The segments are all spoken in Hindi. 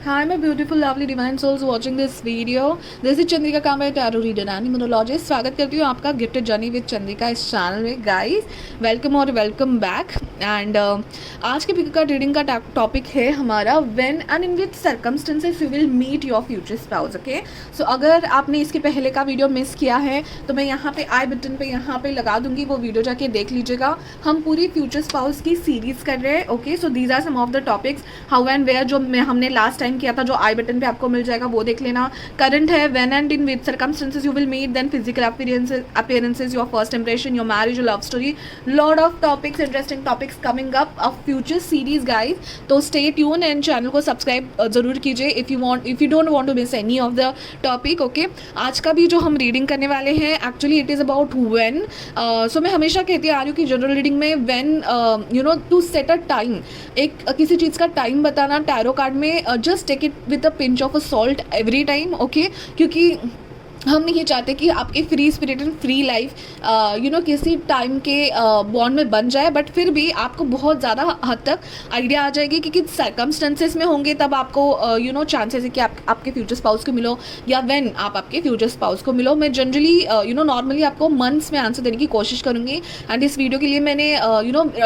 Hi, my beautiful, lovely divine souls watching this video. This is Chandrika Kamble, tarot reader and numerologist. स्वागत करती हूँ आपका गिफ्टेड जर्नी विद चंद्रिका इस चैनल में. गाइस वेलकम और वेलकम बैक. एंड आज के पिक का रीडिंग का टॉपिक है हमारा when and in which circumstances you will meet your future spouse. Okay, so अगर आपने इसके पहले का वीडियो मिस किया है तो मैं यहाँ पे आई बटन पे यहाँ पे लगा दूंगी, वो वीडियो जाके देख लीजिएगा. हम पूरी फ्यूचर स्पाउस की सीरीज कर रहे हैं. Okay, so these are some of the topics. How and where जो हमने लास्ट टाइम किया था, जो आई बटन पे आपको मिल जाएगा, वो देख लेना. करंट है when and in which circumstances you will meet, then physical appearances, your first impression, your marriage, your love story, lot of topics, interesting topics coming up of future series guys. तो stay tuned and channel को subscribe ज़रूर कीजिए if you don't want to miss any of the topic. okay, आज का भी जो हम रीडिंग करने वाले हैं actually it is about when. so मैं हमेशा कहती आ रही हूँ कि जनरल रीडिंग में when you know to set a time, एक किसी चीज़ का टाइम बताना टैरो कार्ड में, just take it with a pinch of a salt every time. okay, क्योंकि हम नहीं चाहते कि आपकी free spirit and free life किसी टाइम के बॉन्ड में बन जाए, बट फिर भी आपको बहुत ज़्यादा हद तक आइडिया आ जाएगी कि किस सर्कमस्टेंसेस में होंगे तब आपको चांसेस है कि आपके फ्यूचर स्पाउस को मिलो या व्हेन आप आपके फ्यूचर स्पाउस को मिलो. मैं जनरली नॉर्मली आपको मंथ्स में आंसर देने की कोशिश करूँगी. एंड इस वीडियो के लिए मैंने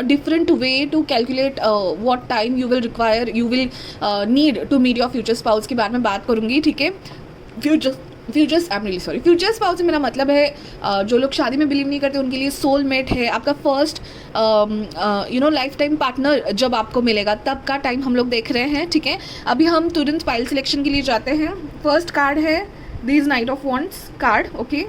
different way to calculate what time you will require, you will need to meet your future spouse के बारे में बात करूँगी. ठीक है, फ्यूचर स्पाउस से मेरा मतलब है जो लोग शादी में बिलीव नहीं करते उनके लिए सोलमेट है, आपका फर्स्ट लाइफ टाइम पार्टनर जब आपको मिलेगा तब का टाइम हम लोग देख रहे हैं. ठीक है, अभी हम तुरंत पाइल सिलेक्शन के लिए जाते हैं. फर्स्ट कार्ड है this night of wands card. Okay,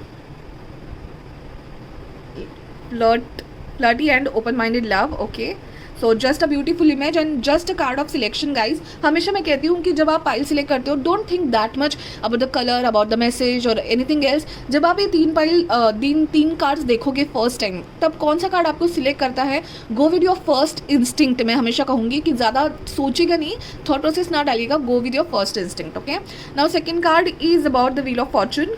flirty and open minded love. Okay, so just a beautiful image and just a card of selection guys. हमेशा मैं कहती हूँ कि जब आप पाइल सिलेक्ट करते हो, don't think that much about the colour, about the message और एनीथिंग एल्स. जब आप ये तीन कार्ड्स देखोगे फर्स्ट टाइम, तब कौन सा कार्ड आपको सिलेक्ट करता है, go with your first instinct. मैं हमेशा कहूँगी कि ज़्यादा सोचिएगा नहीं, थॉट प्रोसेस ना डालिएगा, go with your first instinct. Okay, now second card is about the wheel of Fortune.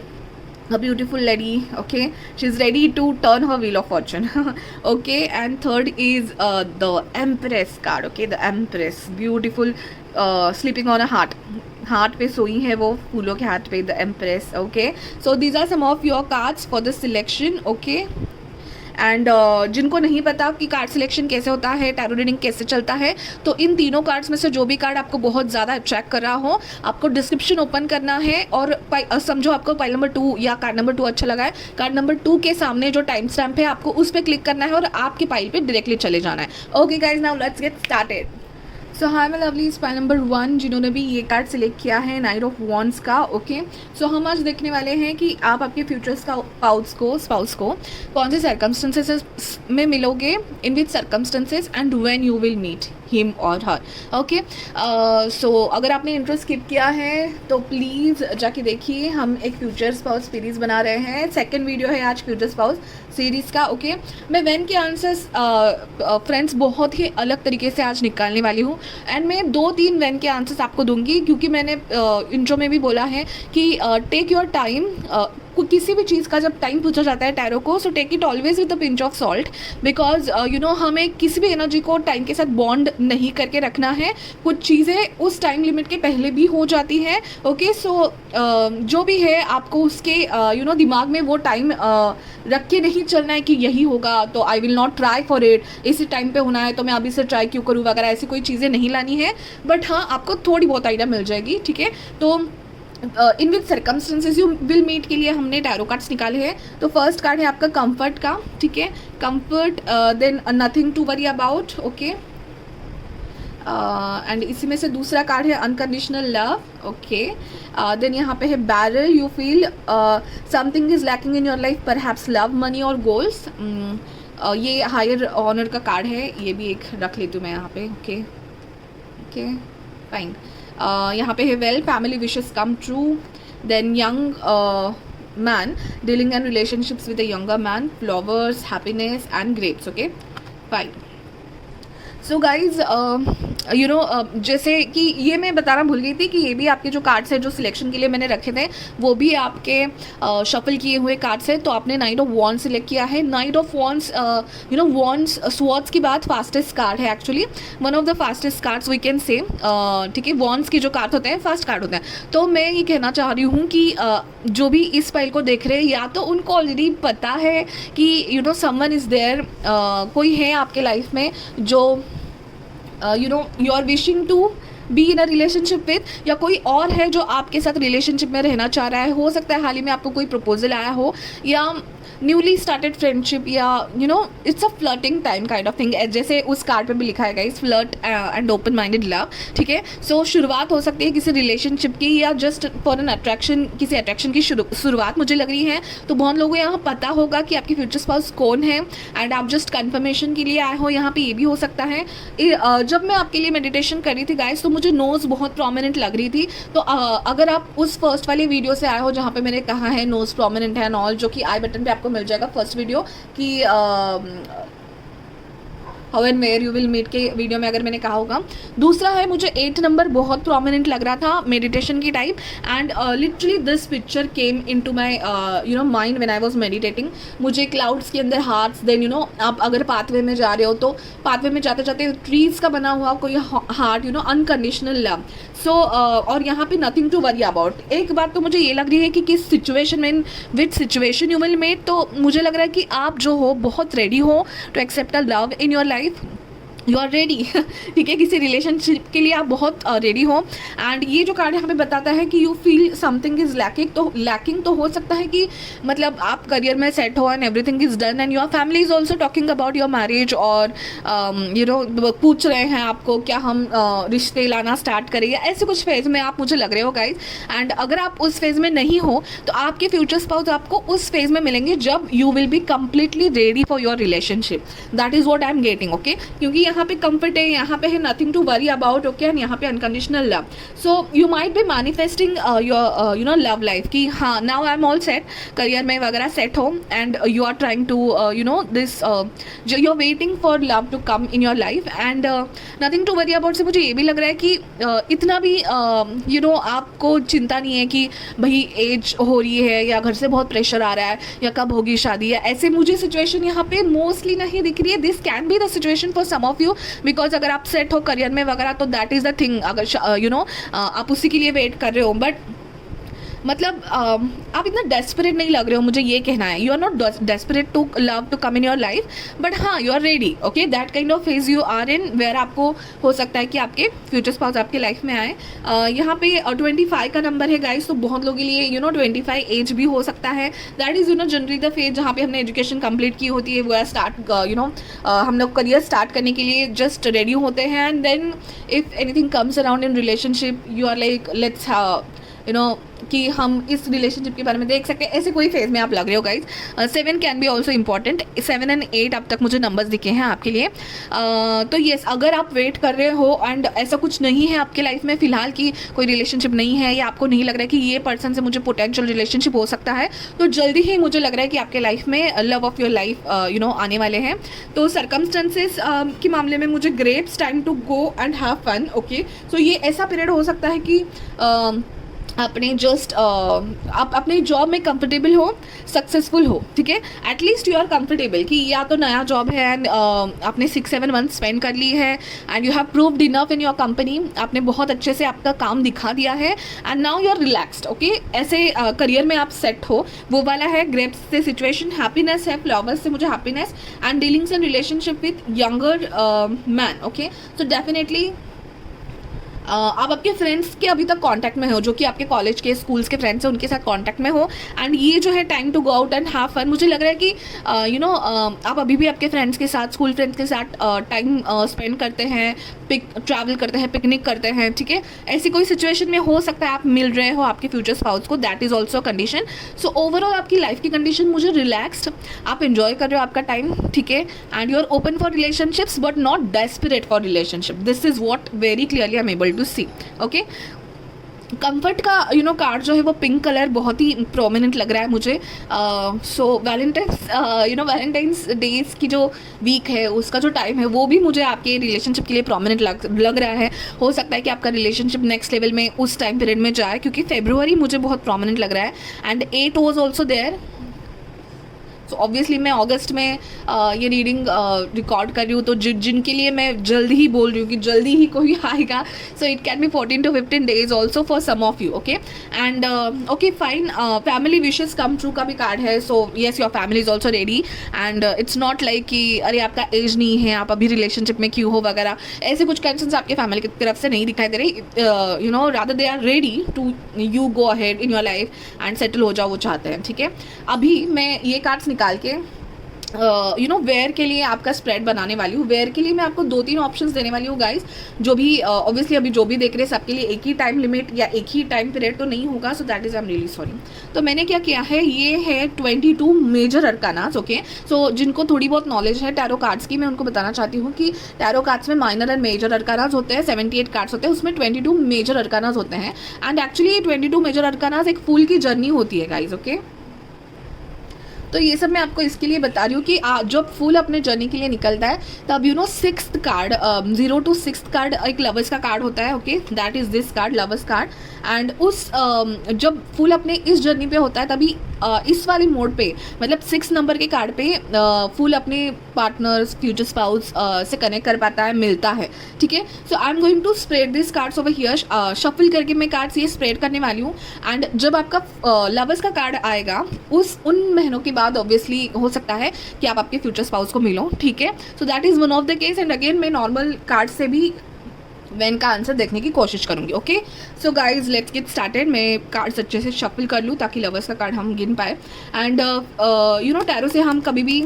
A beautiful lady. Okay, she's ready to turn her wheel of fortune. okay, and third is the Empress card. Okay, the Empress, beautiful, sleeping on a heart पे सोई है वो, फूलों के हाथ पे, the empress. Okay, so these are some of your cards for the selection. Okay, and जिनको नहीं पता कि कार्ड सिलेक्शन कैसे होता है, टैरो रीडिंग कैसे चलता है, तो इन तीनों कार्ड्स में से जो भी कार्ड आपको बहुत ज़्यादा अट्रैक्ट कर रहा हो, आपको डिस्क्रिप्शन ओपन करना है और समझो आपको पाइल नंबर 2 या कार्ड नंबर 2 अच्छा लगा है, कार्ड नंबर 2 के सामने जो टाइम स्टैम्प है आपको उस पर क्लिक करना है और आपके पाइल पे डायरेक्टली चले जाना है. Okay guys, now let's get started. So high my lovely, pile number 1 जिन्होंने भी ये कार्ड सिलेक्ट किया है, नाइट ऑफ वॉन्ड्स का. ओके, सो हम आज देखने वाले हैं कि आप आपके फ्यूचर स्पाउस को कौन से सर्कमस्टेंसेस में मिलोगे, in which circumstances and when you will meet him or her. Okay, so अगर आपने इंट्रो स्किप किया है तो प्लीज़ जाके देखिए. हम एक फ्यूचर स्पाउस सीरीज़ बना रहे हैं, सेकेंड वीडियो है आज फ्यूचर स्पाउस सीरीज़ का. ओके, मैं व्हेन के आंसर्स फ्रेंड्स बहुत ही अलग तरीके से आज निकालने वाली हूँ. एंड मैं 2-3 व्हेन के आंसर्स आपको दूंगी, क्योंकि मैंने इंट्रो में भी बोला है कि टेक योर टाइम. किसी भी चीज़ का जब टाइम पूछा जाता है टैरो को, so take it always with a pinch of salt, because हमें किसी भी एनर्जी को टाइम के साथ बॉन्ड नहीं करके रखना है. कुछ चीज़ें उस टाइम लिमिट के पहले भी हो जाती हैं. ओके, सो जो भी है आपको उसके दिमाग में वो टाइम रख के नहीं चलना है कि यही होगा तो I will not try for it, इसी टाइम पे होना है तो मैं अभी से ट्राई क्यों करूँ वगैरह, ऐसी कोई चीज़ें नहीं लानी है. बट हाँ, आपको थोड़ी बहुत आइडिया मिल जाएगी. ठीक है, तो इन विच सर्कमस्टेंसेज यू विल मीट के लिए हमने टैरो कार्ड्स निकाले हैं. तो फर्स्ट कार्ड है आपका कंफर्ट का. ठीक है, comfort, then nothing to worry about. Okay, and इसी में से दूसरा कार्ड है अनकंडीशनल लव. ओके, देन यहाँ पे है barrel, you feel something is lacking in your life, perhaps love, money और गोल्स. ये हायर ऑनर का कार्ड है, ये भी एक रख लेती हूँ मैं यहाँ पे. Okay okay, fine. यहाँ पे है well, family wishes come true, then young man, dealing and relationships with a younger man, flowers, happiness and grapes. Okay, fine. So guys, जैसे कि ये मैं बताना भूल गई थी कि ये भी आपके जो कार्ड्स है जो सिलेक्शन के लिए मैंने रखे थे वो भी आपके शफल किए हुए कार्ड्स है। तो आपने नाइट ऑफ वॉन्ड्स सिलेक्ट किया है। Knight of wands wands swords की बात फास्टेस्ट कार्ड है, actually one of the fastest cards we can say, ठीक है। वॉन्ड्स की जो कार्ड होते हैं फास्ट कार्ड होते हैं। तो मैं ये कहना चाह रही हूँ कि जो भी इस फाइल को देख रहे हैं या तो उनको ऑलरेडी पता है कि समवन इज़ देयर, कोई है आपके लाइफ में जो you are wishing to be in a relationship with, या कोई और है जो आपके साथ रिलेशनशिप में रहना चाह रहा है। हो सकता है हाल ही में आपको कोई प्रपोजल आया हो, या न्यूली स्टार्टेड फ्रेंडशिप, या it's a flirting time kind of thing, जैसे उस कार्ड पे भी लिखा है guys, flirt and open minded love, ठीक है। सो शुरुआत हो सकती है किसी रिलेशनशिप की, या जस्ट फॉर एन अट्रैक्शन, किसी अट्रैक्शन की शुरुआत मुझे लग रही है। तो बहुत लोगों को यहाँ पता होगा कि आपकी फ्यूचर स्पाउस कौन है, एंड आप जस्ट कन्फर्मेशन के लिए आए हो। यहाँ पे ये भी हो सकता है। जब मैं आपके लिए मेडिटेशन कर रही थी गाइस, तो मुझे नोज़ बहुत प्रोमिनेंट लग रही थी। तो अगर आप उस फर्स्ट वाली वीडियो से आए हो जहाँ पे मैंने कहा है नोज़ प्रोमिनेंट है एंड ऑल, जो कि आई बटन पे आपको मिल जाएगा फर्स्ट वीडियो कि how and where you will meet के वीडियो में अगर मैंने कहा होगा। दूसरा है, मुझे 8 नंबर बहुत प्रोमिनेंट लग रहा था मेडिटेशन की time, and literally this picture came into my mind when I was meditating. मुझे क्लाउड्स के अंदर हार्ट्स, देन आप अगर पाथवे में जा रहे हो तो पाथवे में जाते जाते ट्रीज का बना हुआ कोई हार्ट, अनकंडीशनल लव। सो और यहाँ पे नथिंग टू वरी अबाउट। एक बात तो मुझे ये लग रही है कि किस सिचुएशन में, which situation you will met, तो मुझे लग रहा है कि आप जो हो बहुत रेडी हो to accept a love in your life. You are ready, ठीक है, किसी रिलेशनशिप के लिए आप बहुत रेडी हो। एंड ये जो कार्ड यहाँ पे बताता है कि you feel something is lacking तो हो सकता है कि मतलब आप करियर में सेट हो and everything is done, and your family is also talking about your marriage, और पूछ रहे हैं आपको क्या हम रिश्ते लाना स्टार्ट करें, या ऐसे कुछ फेज़ में आप मुझे लग रहे हो गाइज। एंड अगर आप उस फेज़ में नहीं हो तो आपके फ्यूचर स्पाउस आपको उस फेज़ में मिलेंगे जब you will be completely ready for your relationship. That is what I am getting, okay. क्योंकि यहाँ पे कंफर्ट है, यहाँ पे है nothing to worry about, okay, and यहाँ पे unconditional love. So you might be manifesting your love life कि हाँ, now I am all set, career में वगैरह सेट हो, and you are trying to this, you are waiting for love to come in your life, and nothing to worry about से मुझे ये भी लग रहा है कि इतना भी आपको चिंता नहीं है कि भाई एज हो रही है, या घर से बहुत प्रेशर आ रहा है, या कब होगी शादी, या ऐसे मुझे सिचुएशन यहाँ पे मोस्टली नहीं दिख रही है। This can be the situation for some of you, because अगर आप सेट हो करियर में वगैरह तो दैट इज़ द थिंग। अगर आप उसी के लिए वेट कर रहे हो, बट मतलब आप इतना डेस्परेट नहीं लग रहे हो, मुझे ये कहना है। You are not desperate to love to come in your life, but हाँ, you are ready, okay. That kind of phase you are in, where आपको हो सकता है कि आपके फ्यूचर स्पाउस आपके लाइफ में आए। यहाँ पे 25 का नंबर है गाइस, तो बहुत लोगों के लिए 25 एज भी हो सकता है। That is generally the phase जहाँ पे हमने एजुकेशन कंप्लीट की होती है, वो स्टार्ट हम लोग करियर स्टार्ट करने के लिए जस्ट रेडी होते हैं, and then if anything comes around in relationship, you are like let's कि हम इस रिलेशनशिप के बारे में देख सकते हैं। ऐसे कोई फेज में आप लग रहे हो guys. 7 can be also important. 7 and 8 अब तक मुझे नंबर्स दिखे हैं आपके लिए। तो येस, अगर आप वेट कर रहे हो एंड ऐसा कुछ नहीं है आपके लाइफ में फ़िलहाल कि कोई रिलेशनशिप नहीं है, या आपको नहीं लग रहा है कि ये पर्सन से मुझे पोटेंशियल रिलेशनशिप हो सकता है, तो जल्दी ही मुझे लग रहा है कि आपके लाइफ में लव ऑफ योर लाइफ आने वाले हैं। तो सर्कमस्टेंसेस के मामले में मुझे great time to go and have fun, okay. So ये ऐसा पीरियड हो सकता है कि अपने जस्ट आप अपने जॉब में कंफर्टेबल हो, सक्सेसफुल हो, ठीक है। एटलीस्ट यू आर कंफर्टेबल कि या तो नया जॉब है एंड आपने 6-7 मंथ स्पेंड कर ली है, and you have proved enough in your company, आपने बहुत अच्छे से आपका काम दिखा दिया है, and now you are relaxed, okay. ऐसे करियर में आप सेट हो, वो वाला है। ग्रेप्स से सिचुएशन, हैप्पीनेस है, फ्लावर्स से मुझे happiness, and dealings and relationship with younger man, okay. So definitely आप आपके फ्रेंड्स के अभी तक कांटेक्ट में हो, जो कि आपके कॉलेज के, स्कूल्स के फ्रेंड्स हैं, उनके साथ कांटेक्ट में हो, एंड ये जो है time to go out and have fun. मुझे लग रहा है कि आप अभी भी आपके फ्रेंड्स के साथ, स्कूल फ्रेंड्स के साथ टाइम स्पेंड करते हैं, ट्रैवल करते हैं, पिकनिक करते हैं, ठीक है। ऐसी कोई सिचुएशन में हो सकता है आप मिल रहे हो आपके फ्यूचर स्पाउस को, that is also condition. So overall आपकी लाइफ की कंडीशन मुझे रिलैक्स्ड, आप एंजॉय कर रहे हो आपका टाइम, ठीक है, and you are open for relationships but not desperate for relationship. This is what very clearly I am able to see, okay. Comfort का कार्ड जो है वो पिंक कलर बहुत ही प्रोमिनेंट लग रहा है मुझे। सो वैलेंटाइंस डेज की जो वीक है उसका जो टाइम है वो भी मुझे आपके रिलेशनशिप के लिए प्रोमिनेंट लग रहा है। हो सकता है कि आपका रिलेशनशिप नेक्स्ट लेवल में उस टाइम पीरियड में जाए, क्योंकि फेब्रुवरी मुझे बहुत प्रोमिनेंट लग रहा है and 8 was also there. So obviously मैं अगस्त में ये रीडिंग रिकॉर्ड कर रही हूँ, तो जिनके लिए मैं जल्दी ही बोल रही हूँ कि जल्दी ही कोई आएगा। So it can be 14 to 15 days also for some of you. Okay and okay fine, family wishes come true का भी कार्ड है। So yes, your family is also ready and it's not like कि अरे आपका एज नहीं है, आप अभी रिलेशनशिप में क्यों हो वगैरह, ऐसे कुछ कंसर्न्स आपके फैमिली की तरफ से नहीं दिखाई दे रही। Rather they are ready to you go ahead in your life and settle हो जाओ, वो चाहते हैं। ठीक है, अभी मैं ये कार्ड्स निकाल के वेयर के लिए आपका स्प्रेड बनाने वाली हूँ। वेयर के लिए मैं आपको 2-3 ऑप्शंस देने वाली हूँ गाइस, जो भी ऑब्वियसली अभी जो भी देख रहे हैं सबके लिए एक ही टाइम लिमिट या एक ही टाइम पीरियड तो नहीं होगा। So that is I am really sorry. तो मैंने क्या किया है, ये है 22 मेजर अरकानास। ओके, सो जिनको थोड़ी बहुत नॉलेज है टैरो कार्ड्स की, मैं उनको बताना चाहती हूँ कि टैरो कार्ड्स में माइनर एंड मेजर अरकानास होते हैं। 78 कार्ड्स होते हैं, उसमें 22 मेजर अरकानास होते हैं एंड एक्चुअली ये 22 मेजर अरकानास एक फुल की जर्नी होती है गाइज। ओके, तो ये सब मैं आपको इसके लिए बता रही हूँ कि जब फूल अपने जर्नी के लिए निकलता है तब 6th card, 0 to 6th card एक लवर्स का कार्ड होता है। Okay, that is this card, lovers card. And जब फूल अपने इस जर्नी पे होता है तभी इस वाले मोड पे, मतलब 6 नंबर के कार्ड पे फूल अपने पार्टनर्स, फ्यूचर स्पाउस से कनेक्ट कर पाता है, मिलता है। ठीक है, so I am going to spread this cards over here. Shuffle करके मैं कार्ड्स ये स्प्रेड करने वाली हूँ एंड जब आपका लवर्स का कार्ड आएगा उन महीनों के बाद ऑब्वियसली हो सकता है कि आप आपके फ्यूचर स्पाउस को मिलो। ठीक है, so that is one of the case and again मैं नॉर्मल कार्ड से भी वैन का आंसर देखने की कोशिश करूंगी। Okay, so guys let's get started. मैं कार्ड्स अच्छे से शफल कर लूँ ताकि लवर्स का कार्ड हम गिन पाए। एंड टैरो से हम कभी भी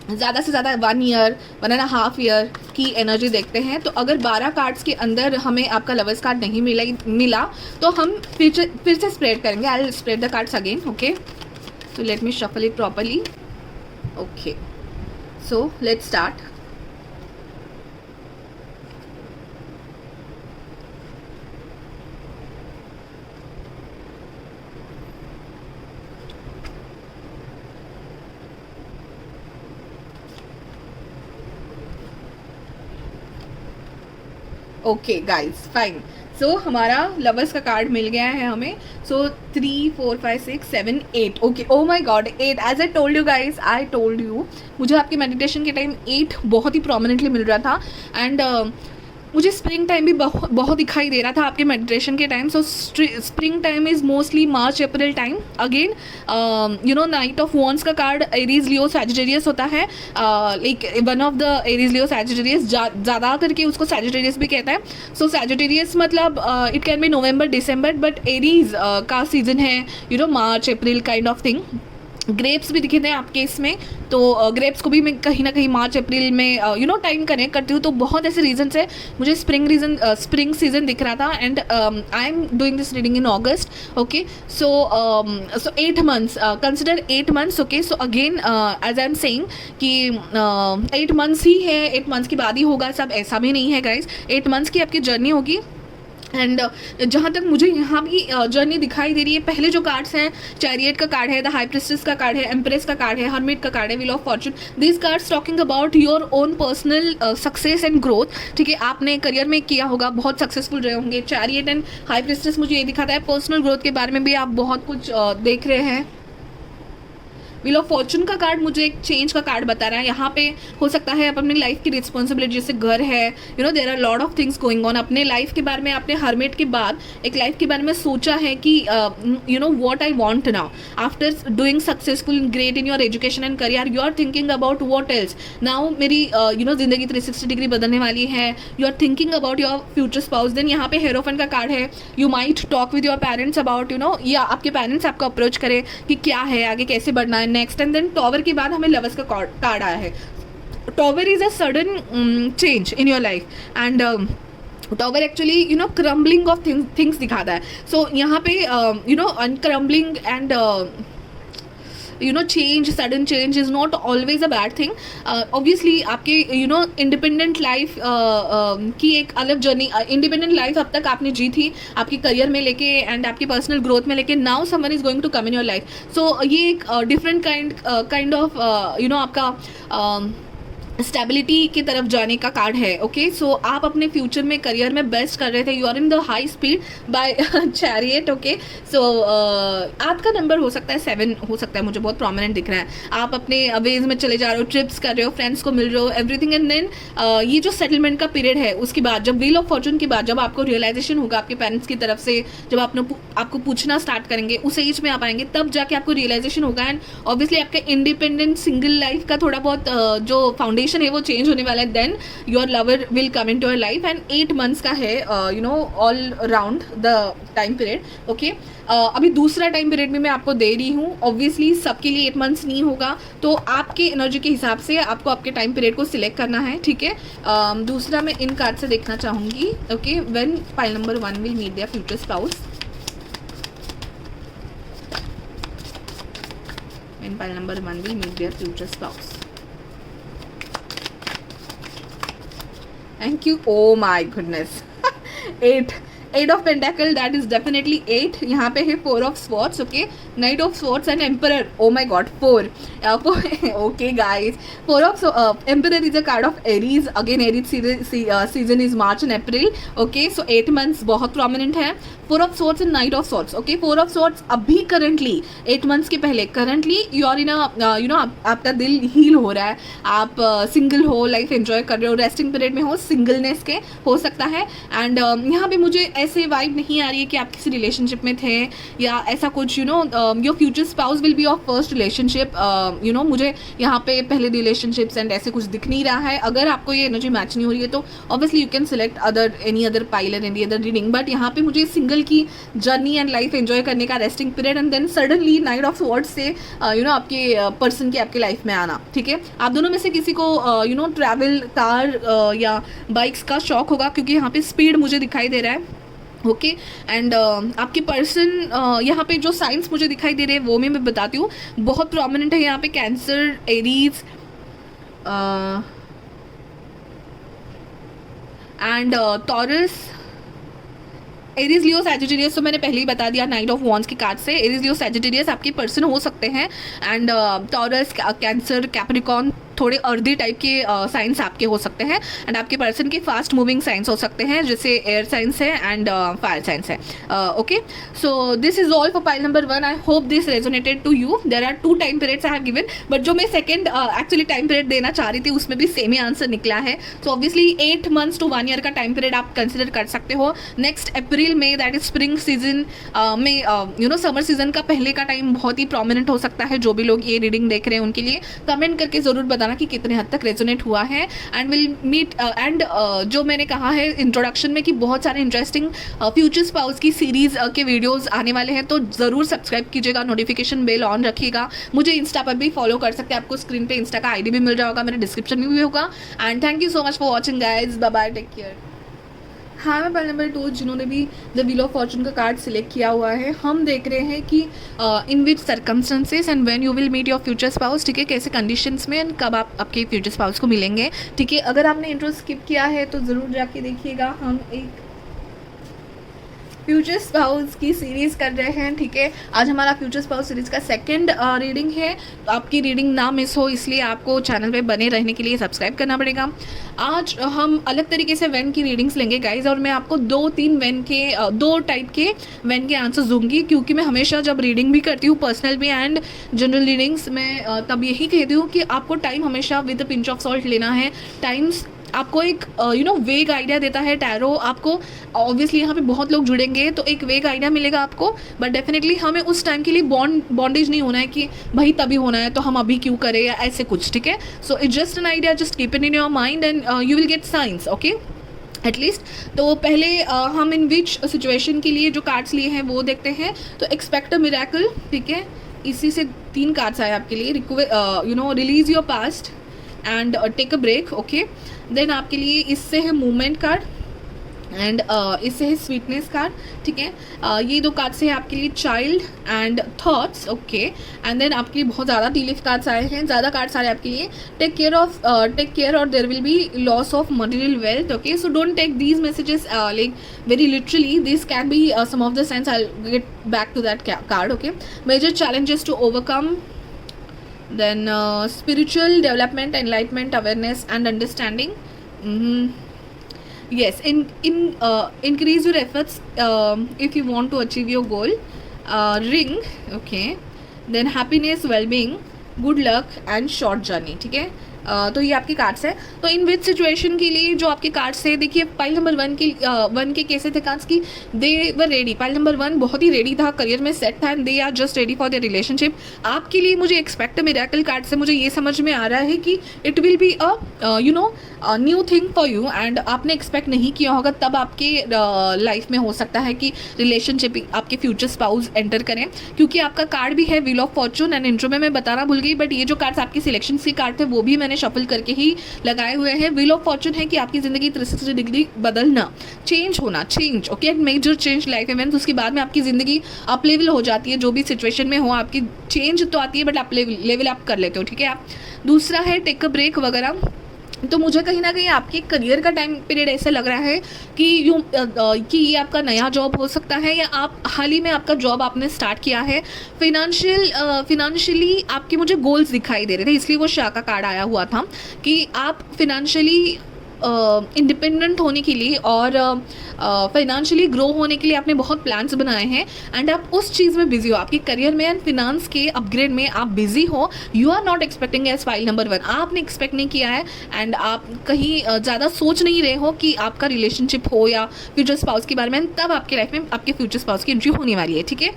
ज़्यादा से ज़्यादा 1 year 1.5 year की एनर्जी देखते हैं। तो अगर 12 कार्ड्स के अंदर हमें आपका लवर्स कार्ड नहीं मिला तो हम फिर से स्प्रेड करेंगे। I will spread the cards again. Okay, so let me shuffle it properly. Okay, so let's start. Okay guys fine, so हमारा लवर्स का कार्ड मिल गया है हमें। सो 3 4 5 6 7 8। Okay, oh my god 8। As I told you guys, I told you मुझे आपके मेडिटेशन के टाइम 8 बहुत ही प्रोमिनेंटली मिल रहा था एंड मुझे स्प्रिंग टाइम भी बहुत दिखाई दे रहा था आपके मेडिटेशन के time. So spring time is mostly March April time. Again night of wands का कार्ड एरीज लियो सैजिटेरियस होता है, like one of the Aries Leo Sagittarius, ज़्यादा करके उसको सैजिटेरियस भी कहता है। सो सैजिटेरियस मतलब it can B November December, but Aries का सीजन है मार्च अप्रैल काइंड ऑफ थिंग। ग्रेप्स भी दिखे थे आपके इसमें, तो ग्रेप्स को भी मैं कहीं ना कहीं मार्च अप्रैल में टाइम कनेक्ट करती हूँ। तो बहुत ऐसे रीजन है, मुझे स्प्रिंग सीजन दिख रहा था and I am doing this reading in August. Okay, so 8 months, consider 8 months। Okay, so again as I am saying कि 8 months ही है, 8 months के बाद ही होगा सब, ऐसा भी नहीं है गाइज। 8 months की आपकी जर्नी होगी एंड जहाँ तक मुझे यहाँ भी जर्नी दिखाई दे रही है, पहले जो कार्ड्स हैं, चैरियट का कार्ड है, द हाई प्रिस्टेस का कार्ड है, एम्प्रेस का कार्ड है, हर्मिट का कार्ड है, wheel of Fortune. This cards talking about your own personal success and growth. ठीक है, आपने करियर में किया होगा, बहुत सक्सेसफुल रहे होंगे। चैरियट एंड हाई प्रिस्टेस मुझे ये दिखाता है पर्सनल ग्रोथ के बारे में भी आप बहुत कुछ देख रहे हैं। व्हील ऑफ फॉर्चून का कार्ड मुझे एक चेंज का कार्ड बता रहा है। यहाँ पे हो सकता है आप अपनी लाइफ की रिस्पॉन्सिबिलिटी, जैसे घर है, there are lot of things going on. अपने लाइफ के बारे में, आपने हर्मिट के बाद एक लाइफ के बारे में सोचा है कि what I want now after doing successful great in your education and career, you are thinking about what else now. मेरी जिंदगी 360 डिग्री बदलने वाली है, you are thinking about your future spouse. Then यहाँ पे हेरोफेंट का कार्ड है, you might talk with your parents about या आपके पेरेंट्स आपको अप्रोच करें कि क्या है आगे, कैसे बढ़ना है नेक्स्ट। एंड देन टॉवर के बाद हमें लवर्स का कार्ड आया है। Tower is a sudden change in your life and tower actually crumbling of things दिखाता है। सो यहाँ पे uncrumbling and change, sudden change is not always a bad thing. Obviously आपके इंडिपेंडेंट लाइफ की एक अलग जर्नी, इंडिपेंडेंट लाइफ अब तक आपने जी थी आपकी करियर में लेके एंड आपकी पर्सनल ग्रोथ में लेके. Now someone is going to come in your life. So ये एक डिफरेंट काइंड ऑफ आपका स्टेबिलिटी की तरफ जाने का कार्ड है. ओके, सो आप अपने फ्यूचर में करियर में बेस्ट कर रहे थे. You are in the high speed by chariot. Okay, so आपका नंबर हो सकता है 7, हो सकता है, मुझे बहुत प्रोमिनेंट दिख रहा है. आप अपने वेज में चले जा रहे हो, ट्रिप्स कर रहे हो, फ्रेंड्स को मिल रहे हो, एवरीथिंग. एंड देन ये जो सेटलमेंट का पीरियड है उसके बाद, जब व्हील ऑफ फॉर्चून के बाद जब आपको रियलाइजेशन होगा आपके पेरेंट्स की तरफ से, जब आपको पूछना स्टार्ट करेंगे, उस एज में आप आएंगे, तब जाके आपको रियलाइजेशन होगा. एंड ऑब्वियसली आपका इंडिपेंडेंट सिंगल लाइफ का थोड़ा बहुत जो फाउंडेशन है वो चेंज होने वाला है. Then your lover will come into your life. And 8 months का है all round the time period. Okay, अभी दूसरा टाइम पीरियड भी मैं आपको दे रही हूँ. ऑब्वियसली सबके लिए 8 months नहीं होगा, तो आपके एनर्जी के हिसाब से आपको आपके टाइम पीरियड को सिलेक्ट करना है. ठीक है, दूसरा मैं इन कार्ड से देखना चाहूँगी. Okay, when pile number 1 will meet their future spouse. When pile number 1 will meet their future spouse. Thank you. Oh my goodness. 8 of Pentacle, that is definitely 8. यहाँ पे है 4 of Swords. Okay, Knight of Swords and Emperor. Oh my God, 4. Okay guys, 4 of Emperor is a card of Aries. Again Aries season is March and April. Okay, so 8 months बहुत prominent है. 4 of Swords and Knight of Swords. Okay, 4 of Swords अभी currently 8 months के पहले currently you are in a आपका दिल हील हो रहा है, आप सिंगल हो, लाइफ एंजॉय कर रहे हो, रेस्टिंग पीरियड में हो, सिंगलनेस के हो सकता है. एंड यहाँ पे मुझे ऐसे वाइब नहीं आ रही है कि आप किसी रिलेशनशिप में थे या ऐसा कुछ. Your future spouse will be your first relationship. मुझे यहाँ पे पहले रिलेशनशिप्स एंड ऐसे कुछ दिख नहीं रहा है. अगर आपको ये एनर्जी मैच नहीं हो रही है तो obviously you can select any other pile and any other reading. But यहाँ पे मुझे सिंगल की जर्नी एंड लाइफ एंजॉय करने का resting period and then suddenly knight of swords से आपके पर्सन की आपके लाइफ में आना. ठीक है, आप दोनों में से किसी को ट्रैवल, कार या बाइक्स का शौक होगा क्योंकि यहाँ पे स्पीड मुझे दिखाई दे रहा है. ओके, एंड आपके पर्सन यहाँ पे जो साइंस मुझे दिखाई दे रहे हैं वो मैं बताती हूँ. बहुत प्रोमिनेंट है यहाँ पे cancer, Aries and taurus, Aries, Leo, Sagittarius. तो मैंने पहले ही बता दिया नाइट ऑफ वॉन्ड्स के कार्ड से. एरीज, लियो, सैजिटेरियस आपके पर्सन हो सकते हैं. एंड टॉरस, कैंसर, कैप्रिकॉर्न, थोड़े अर्दी टाइप के साइंस आपके हो सकते हैं. एंड आपके पर्सन के फास्ट मूविंग साइंस हो सकते हैं जैसे एयर साइंस है एंड फायर साइंस है. Okay, so this is all for pile number 1. I hope this resonated to you. There are 2 time periods I have given, but जो मैं सेकंड एक्चुअली टाइम पीरियड देना चाह रही थी उसमें भी सेम ही आंसर निकला है. So obviously 8 months to 1 year का टाइम पीरियड आप कंसिडर कर सकते हो. नेक्स्ट अप्रैल में, दैट इज स्प्रिंग सीजन में, समर सीजन का पहले का टाइम बहुत ही प्रोमिनेंट हो सकता है. जो भी लोग ये रीडिंग देख रहे हैं उनके लिए कमेंट करके ज़रूर बताना कि कितने हद तक रेजोनेट हुआ है. एंड विल मीट एंड जो मैंने कहा है इंट्रोडक्शन में कि बहुत सारे इंटरेस्टिंग फ्यूचर स्पाउस की सीरीज़ के वीडियोस आने वाले हैं, तो ज़रूर सब्सक्राइब कीजिएगा, नोटिफिकेशन बेल ऑन रखिएगा. मुझे इंस्टा पर भी फॉलो कर सकते हैं, आपको स्क्रीन पे इंस्टा का आईडी भी मिल रहा होगा, मेरे डिस्क्रिप्शन में भी होगा. And thank you so much for watching guys. Bye bye, take care. हाँ, मैं पाइल नंबर 2 जिन्होंने भी द व्हील ऑफ फॉर्चून का कार्ड सिलेक्ट किया हुआ है, हम देख रहे हैं कि in which circumstances and when you will meet your future spouse. ठीक है, कैसे कंडीशंस में एंड कब आप आपके फ्यूचर स्पाउस को मिलेंगे. ठीक है, अगर आपने इंट्रो स्किप किया है तो ज़रूर जाके देखिएगा. हम एक फ्यूचर स्पाउस की सीरीज़ कर रहे हैं. ठीक है, आज हमारा फ्यूचर स्पाउस सीरीज़ का सेकंड रीडिंग है. तो आपकी रीडिंग ना मिस हो इसलिए आपको चैनल पे बने रहने के लिए सब्सक्राइब करना पड़ेगा. आज हम अलग तरीके से वेन की रीडिंग्स लेंगे गाइज, और मैं आपको 2-3 वेन के 2 टाइप के वेन के आंसर्स दूंगी, क्योंकि मैं हमेशा जब रीडिंग भी करती हूँ, पर्सनल भी एंड जनरल रीडिंग्स, मैं तब यही कहती हूँ कि आपको टाइम हमेशा with a pinch of salt लेना है. टाइम्स आपको एक वेग आइडिया देता है टैरो. आपको ऑब्वियसली यहाँ पे बहुत लोग जुड़ेंगे तो एक वेग आइडिया मिलेगा आपको, बट डेफिनेटली हमें उस टाइम के लिए बॉन्डेज नहीं होना है कि भाई तभी होना है तो हम अभी क्यों करें या ऐसे कुछ. ठीक है, so it's just an idea, just keep it in your mind and you will get science. Okay, at least. तो पहले हम इन विच सिचुएशन के लिए जो कार्ड्स लिए हैं वो देखते हैं. तो एक्सपेक्ट अ मिरेकल. ठीक है, इसी से 3 कार्ड्स आए आपके लिए. Release your past and take a break. Okay, then आपके लिए इससे है मूवमेंट कार्ड. एंड इससे है स्वीटनेस कार्ड, ठीक है। ये दो कार्ड से है आपके लिए child and thoughts, okay. And then आपके लिए बहुत ज़्यादा टी लीफ कार्ड्स आए हैं, ज़्यादा कार्ड्स आ रहे हैं आपके लिए। टेक केयर और there will be loss of material wealth, okay. So don't take these messages like very literally. This can be some of the sense. I'll get back to that card, okay. Major challenges to overcome, then spiritual development, enlightenment, awareness and understanding. Yes, increase your efforts if you want to achieve your goal. Ring, okay. Then happiness, well-being, good luck and short journey, ठीक है। तो ये आपके कार्ड्स है। तो इन विच सिचुएशन के लिए जो आपके कार्ड्स है, देखिए पाइल नंबर 1 के कैसे थे कार्ड्स की, they were ready. Pile number 1 बहुत ही रेडी था, करियर में सेट था and they are just ready for their relationship. आपके लिए मुझे एक्सपेक्ट मिरेकल कार्ड से मुझे ये समझ में आ रहा है कि it will be a new thing for you and आपने एक्सपेक्ट नहीं किया होगा, तब आपके लाइफ में हो सकता है कि रिलेशनशिप आपके फ्यूचर स्पाउस एंटर करें, क्योंकि आपका कार्ड भी है wheel of Fortune. And intro में मैं बताना भूल गई, बट ये जो कार्ड्स आपकी सिलेक्शन के कार्ड थे वो भी मैंने शफल करके ही लगाए हुए हैं। व्हील ऑफ फॉर्चून है कि आपकी ज़िंदगी 360 डिग्री बदलना, चेंज होना, change, okay, major change life events. उसके बाद में आपकी ज़िंदगी अप लेवल हो जाती है, जो भी सिचुएशन में हो आपकी चेंज तो आती है बट आप लेवल अप कर लेते हो, ठीक है आप। दूसरा है टेक अ ब्रेक वगैरह। तो मुझे कहीं ना कहीं आपके करियर का टाइम पीरियड ऐसा लग रहा है कि कि ये आपका नया जॉब हो सकता है, या आप हाल ही में आपका जॉब आपने स्टार्ट किया है। फिनेंशियली आपके मुझे गोल्स दिखाई दे रहे थे, इसलिए वो शाह का कार्ड आया हुआ था कि आप फिनेंशियली इंडिपेंडेंट होने के लिए और फाइनेंशियली ग्रो होने के लिए आपने बहुत प्लान्स बनाए हैं एंड आप उस चीज़ में बिजी हो, आपके करियर में एंड फिनांस के अपग्रेड में आप बिजी हो। You are not expecting as pile number 1, आपने एक्सपेक्ट नहीं किया है एंड आप कहीं ज़्यादा सोच नहीं रहे हो कि आपका रिलेशनशिप हो या फ्यूचर स्पाउस के बारे में, तब आपके लाइफ में आपके फ्यूचर स्पाउस की एंट्री होने वाली है, ठीक है।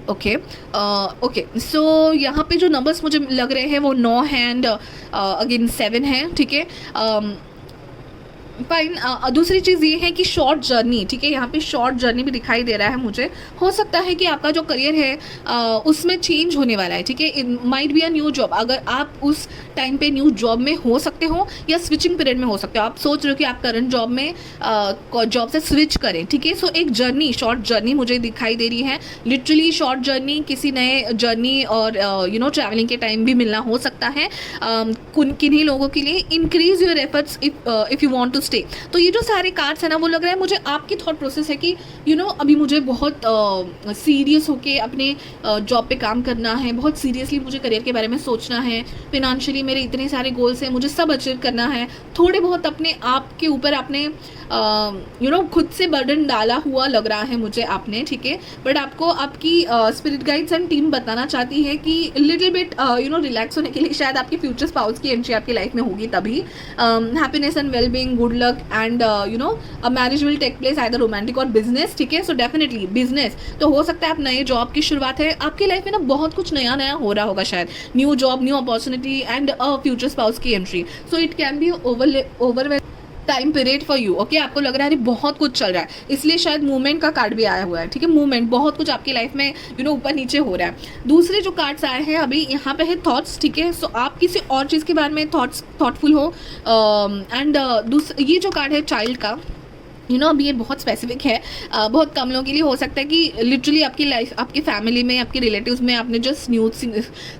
ओके सो यहाँ पे जो नंबर्स मुझे लग रहे हैं वो 9 है एंड अगेन 7 है, ठीक है। फाइन। दूसरी चीज़ ये है कि शॉर्ट जर्नी, ठीक है, यहाँ पे शॉर्ट जर्नी भी दिखाई दे रहा है मुझे। हो सकता है कि आपका जो करियर है उसमें चेंज होने वाला है, ठीक है। It might be a new job, अगर आप उस टाइम पे न्यू जॉब में हो सकते हो या स्विचिंग पीरियड में हो सकते हो। आप सोच रहे हो कि आप करंट जॉब में जॉब से स्विच करें, ठीक है। सो एक जर्नी, शॉर्ट जर्नी मुझे दिखाई दे रही है, लिटरली शॉर्ट जर्नी, किसी नए जर्नी और ट्रैवलिंग के टाइम भी मिलना हो सकता है किन्हीं लोगों के लिए। Increase your efforts if you want to stay. तो ये जो सारे कार्ड्स है ना, वो लग रहा है मुझे आपकी थॉट प्रोसेस है कि अभी मुझे बहुत सीरियस होके अपने जॉब पे काम करना है, बहुत सीरियसली मुझे करियर के बारे में सोचना है, फिनेंशियली मेरे इतने सारे गोल्स हैं, मुझे सब अचीव करना है। थोड़े बहुत अपने आप के ऊपर आपने खुद से बर्डन डाला हुआ लग रहा है मुझे आपने, ठीक है। बट आपको आपकी स्पिरिट गाइड्स एंड टीम बताना चाहती है कि लिटिल बिट रिलैक्स होने के लिए शायद आपके फ्यूचर स्पाउस की एंट्री आपकी लाइफ में होगी तभी। Happiness and wellbeing, good luck and a marriage will take place, either romantic or business, ठीक है। सो डेफिनेटली बिजनेस तो हो सकता है, आप नए जॉब की शुरुआत है आपकी लाइफ में ना, बहुत कुछ नया नया हो रहा होगा शायद, new job, new opportunity and future spouse की entry. So it can be over time period for you, okay. आपको लग रहा है बहुत कुछ चल रहा है, इसलिए शायद मूवमेंट का कार्ड भी आया हुआ है, ठीक है। मूवमेंट, बहुत कुछ आपकी लाइफ में ऊपर नीचे हो रहा है। दूसरे जो कार्ड्स आए हैं अभी यहाँ पे है थॉट्स, ठीक है। सो आप किसी और चीज़ के बारे में थॉटफुल हो एंड ये जो कार्ड है चाइल्ड का, अब ये बहुत स्पेसिफिक है, बहुत कम लोगों के लिए हो सकता है कि लिटरली आपकी लाइफ, आपकी फैमिली में, आपके रिलेटिव्स में आपने जस्ट न्यूज़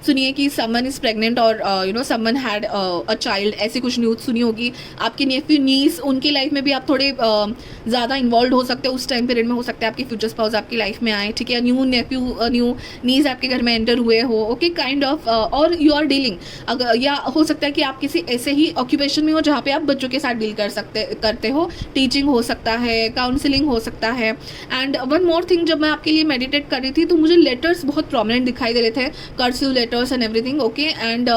सुनिए कि समवन इज़ प्रेग्नेंट और समवन हैड अ चाइल्ड, ऐसी कुछ न्यूज़ सुनी होगी। आपके नेफ्यू नीस, उनकी लाइफ में भी आप थोड़े ज़्यादा इन्वॉल्व हो सकते हो, उस टाइम पीरियड में हो सकता है आपकी फ्यूचर स्पाउस आपकी लाइफ में आए, ठीक है। न्यू नेफ्यू, न्यू नीस आपके घर में एंटर हुए हो, ओके, काइंड ऑफ, और यू आर डीलिंग, अगर या हो सकता है कि आप किसी ऐसे ही ऑक्यूपेशन में हो जहाँ पे आप बच्चों के साथ डील करते हो, टीचिंग हो सकता है, काउंसलिंग हो सकता है। एंड वन मोर थिंग, जब मैं आपके लिए मेडिटेट कर रही थी तो मुझे लेटर्स बहुत प्रोमिनेंट दिखाई दे रहे थे, cursive letters and everything, okay. And